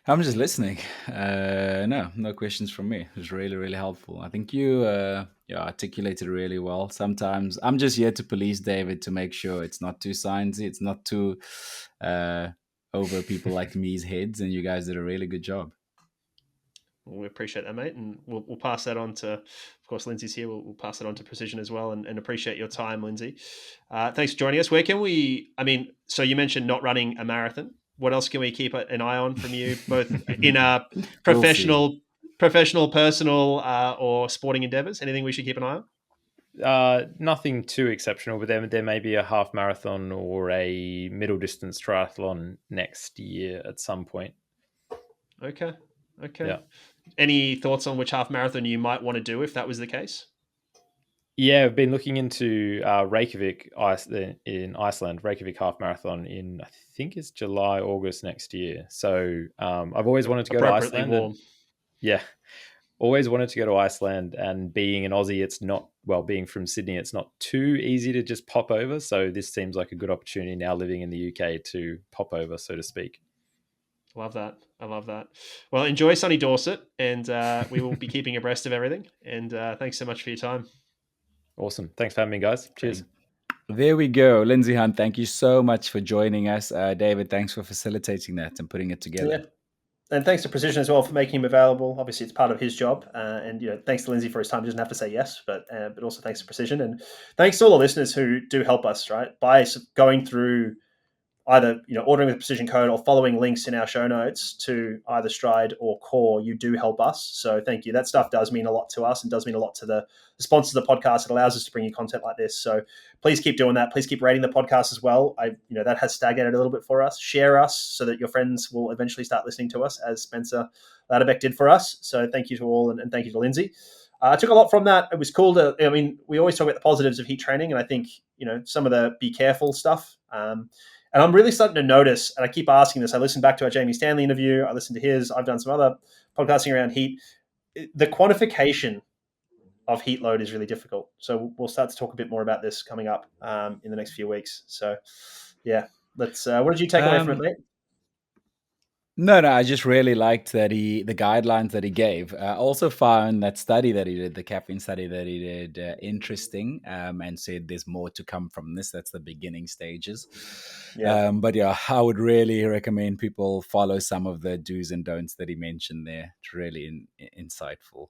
I'm just listening. No questions from me. It was really, really helpful. I think you articulated really well. Sometimes I'm just here to police David to make sure it's not too sciencey, it's not too over people like me's heads, and you guys did a really good job. Well, we appreciate that, mate, and we'll pass that on to, of course, Lindsay's here. We'll pass it on to Precision as well, and appreciate your time, Lindsay. Thanks for joining us. Where can we? I mean, so you mentioned not running a marathon. What else can we keep an eye on from you, both in a professional, personal, or sporting endeavors? Anything we should keep an eye on? Nothing too exceptional, but there may be a half marathon or a middle distance triathlon next year at some point. Okay. Yeah. Any thoughts on which half marathon you might want to do if that was the case? Yeah, I've been looking into Reykjavik in Iceland, Reykjavik half marathon in, I think it's July, August next year. So I've always wanted to go to Iceland. Warm. Yeah, always wanted to go to Iceland, and being an Aussie, being from Sydney, it's not too easy to just pop over. So this seems like a good opportunity now living in the UK to pop over, so to speak. I love that. Well, enjoy sunny Dorset, and we will be keeping abreast of everything. And thanks so much for your time. Awesome. Thanks for having me, guys. Cheers. There we go. Lindsey Hunt, thank you so much for joining us. David, thanks for facilitating that and putting it together. Yeah. And thanks to Precision as well for making him available. Obviously, it's part of his job. And thanks to Lindsay for his time. He doesn't have to say yes, but also thanks to Precision. And thanks to all the listeners who do help us, right? By going through either ordering with Precision code or following links in our show notes to either Stride or Core, you do help us. So thank you. That stuff does mean a lot to us and does mean a lot to the sponsors of the podcast. It allows us to bring you content like this. So please keep doing that. Please keep rating the podcast as well. That has stagnated a little bit for us. Share us so that your friends will eventually start listening to us, as Spencer Ladderbeck did for us. So thank you to all, and thank you to Lindsay. I took a lot from that. It was cool we always talk about the positives of heat training, and I think, some of the be careful stuff. And I'm really starting to notice, and I keep asking this, I listened back to our Jamie Stanley interview, I listened to his, I've done some other podcasting around heat. The quantification of heat load is really difficult. So we'll start to talk a bit more about this coming up in the next few weeks. So yeah, let's, what did you take away from it, mate? No, I just really liked that the guidelines that he gave. Also found that study that he did, the caffeine study that he did, interesting, and said there's more to come from this. That's the beginning stages. Yeah. But yeah, I would really recommend people follow some of the do's and don'ts that he mentioned there. It's really insightful.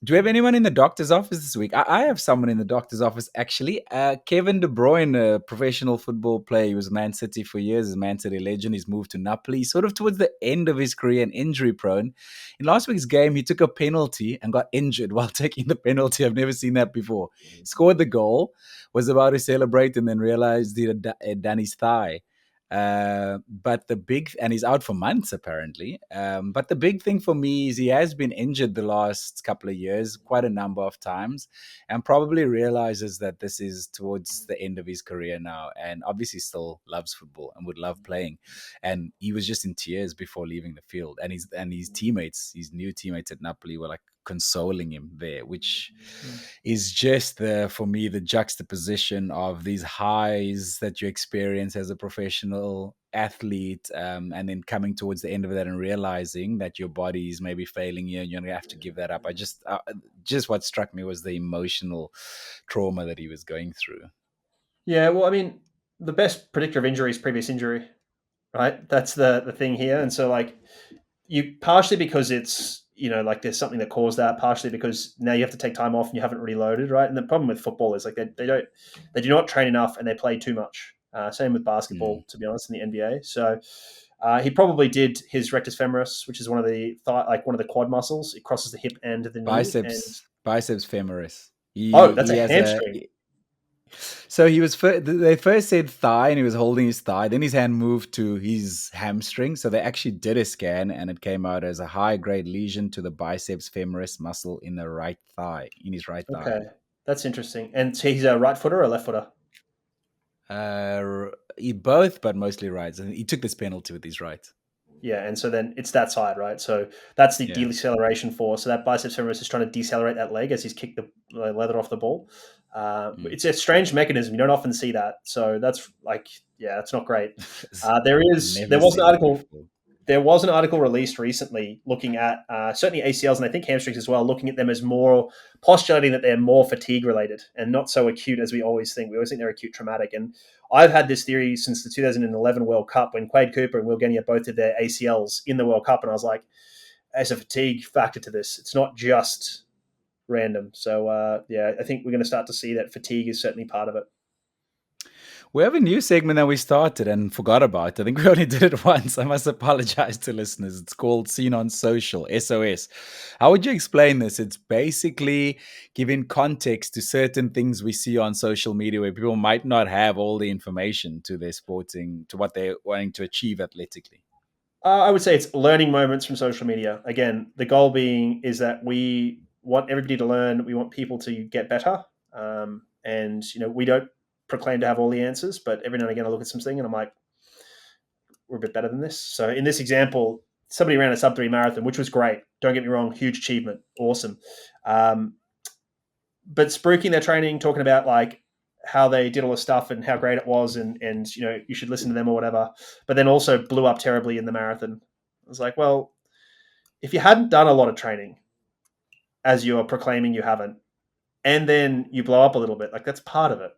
Do we have anyone in the doctor's office this week? I have someone in the doctor's office, actually. Kevin De Bruyne, a professional football player. He was Man City for years, a Man City legend. He's moved to Napoli, sort of towards the end of his career and injury prone. In last week's game, he took a penalty and got injured while taking the penalty. I've never seen that before. Scored the goal, was about to celebrate, and then realized he had done his thigh. But and he's out for months apparently. But the big thing for me is he has been injured the last couple of years, quite a number of times, and probably realizes that this is towards the end of his career now, and obviously still loves football and would love playing. And he was just in tears before leaving the field, and his teammates, his new teammates at Napoli, were like consoling him there, which is just for me the juxtaposition of these highs that you experience as a professional athlete, and then coming towards the end of that and realizing that your body is maybe failing you and you're gonna have to give that up. I just what struck me was the emotional trauma that he was going through. Yeah, well, I mean, the best predictor of injury is previous injury, right? That's the thing here. And so you partially because it's there's something that caused that, partially because now you have to take time off and you haven't reloaded, right? And the problem with football is they do not train enough and they play too much. Same with basketball, to be honest, in the NBA. So he probably did his rectus femoris, which is one of the quad muscles. It crosses the hip and the knee. Biceps femoris. That's a hamstring. So they first said thigh and he was holding his thigh. Then his hand moved to his hamstring. So they actually did a scan and it came out as a high-grade lesion to the biceps femoris muscle in the right thigh, in his right thigh. Okay, that's interesting. And so he's a right footer or a left footer? He both, but mostly right. And he took this penalty with his right. Yeah, and so then it's that side, right? So that's the Yeah. deceleration force. So that biceps femoris is trying to decelerate that leg as he's kicked the leather off the ball. It's a strange mechanism. You don't often see that. So that's like, yeah, that's not great. There Never was an seen it article. before. There was an article released recently looking at certainly ACLs and I think hamstrings as well, looking at them as more postulating that they're more fatigue related and not so acute as we always think. We always think they're acute traumatic. And I've had this theory since the 2011 World Cup when Quade Cooper and Will Genia both did their ACLs in the World Cup. And I was like, there's a fatigue factor to this. It's not just random. So, yeah, I think we're going to start to see that fatigue is certainly part of it. We have a new segment that we started and forgot about. I think we only did it once. I must apologize to listeners. It's called Seen on Social, SOS. How would you explain this? It's basically giving context to certain things we see on social media where people might not have all the information to their sporting, to what they're wanting to achieve athletically. I would say it's learning moments from social media. Again, the goal being is that we want everybody to learn. We want people to get better. And, we don't proclaim to have all the answers, but every now and again I look at something and I'm like, we're a bit better than this. So in this example, somebody ran a sub-3 marathon, which was great. Don't get me wrong, huge achievement, awesome. But spruiking their training, talking about like how they did all the stuff and how great it was, and you should listen to them or whatever. But then also blew up terribly in the marathon. I was like, well, if you hadn't done a lot of training, as you're proclaiming you haven't, and then you blow up a little bit, like that's part of it.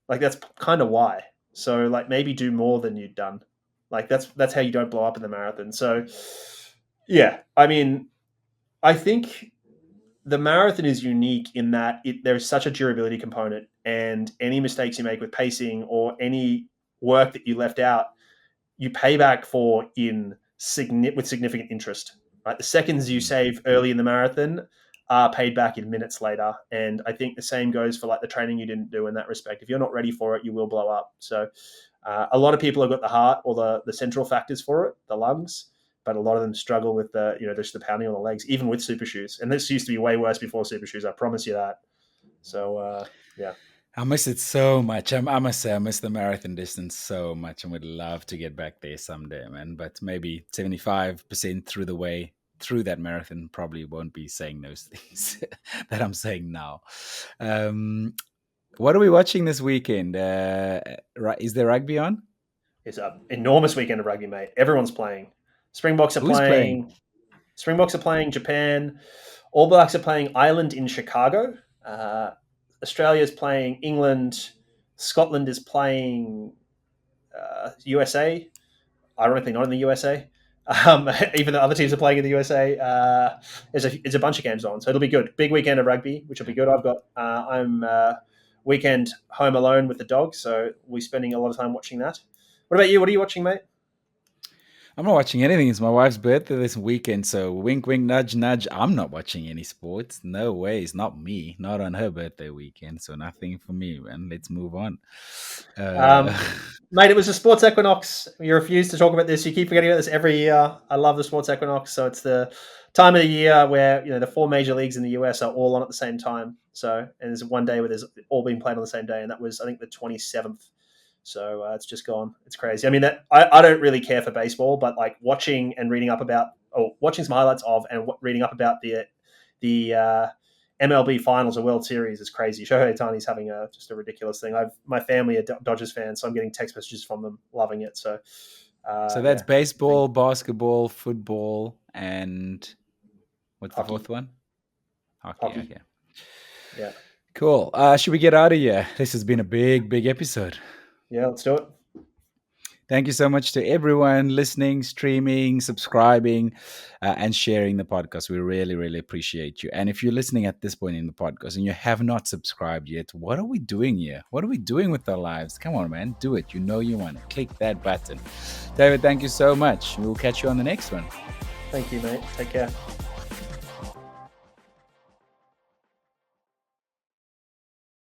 Like that's kind of why. So like maybe do more than you'd done. Like that's how you don't blow up in the marathon. So yeah, I mean, I think the marathon is unique in that there's such a durability component, and any mistakes you make with pacing or any work that you left out, you pay back for with significant interest. Right, the seconds you save early in the marathon are paid back in minutes later, and I think the same goes for like the training you didn't do in that respect. If you're not ready for it, you will blow up. So a lot of people have got the heart or the central factors for it, the lungs, but a lot of them struggle with just the pounding on the legs, even with super shoes. And this used to be way worse before super shoes. I promise you that. So yeah. I miss it so much. I must say, I miss the marathon distance so much and would love to get back there someday, man. But maybe 75% through the way through that marathon probably won't be saying those things that I'm saying now. What are we watching this weekend? Is there rugby on? It's an enormous weekend of rugby, mate. Everyone's playing. Springboks are playing. Springboks are playing Japan. All Blacks are playing Ireland in Chicago. Australia's playing England. Scotland is playing USA. Ironically, not in the USA. Even the other teams are playing in the USA. There's a bunch of games on, so it'll be good. Big weekend of rugby, which will be good. I'm weekend home alone with the dog, so we're spending a lot of time watching that. What about you? What are you watching, mate? I'm not watching anything. It's my wife's birthday this weekend, so wink, wink, nudge, nudge. I'm not watching any sports. No way. It's not me. Not on her birthday weekend, so nothing for me, man. Let's move on. Mate, it was a sports equinox. You refuse to talk about this. You keep forgetting about this every year. I love the sports equinox. So it's the time of the year where the 4 major leagues in the US are all on at the same time. So, and there's one day where there's all being played on the same day, and that was I think the 27th. So it's just gone. It's crazy. I mean, I don't really care for baseball, but like watching and reading up about, or watching some highlights of, and reading up about the MLB Finals or World Series is crazy. Shohei Ohtani's having just a ridiculous thing. My family are Dodgers fans, so I'm getting text messages from them loving it. So that's baseball, basketball, football, and what's Hockey. The fourth one? Hockey. Okay. Yeah. Cool. Should we get out of here? This has been a big episode. Yeah, let's do it. Thank you so much to everyone listening, streaming, subscribing, and sharing the podcast. We really appreciate you. And if you're listening at this point in the podcast and you have not subscribed yet, what are we doing here? What are we doing with our lives? Come on, man. Do it. You know you want to. Click that button. David, thank you so much. We'll catch you on the next one. Thank you, mate. Take care.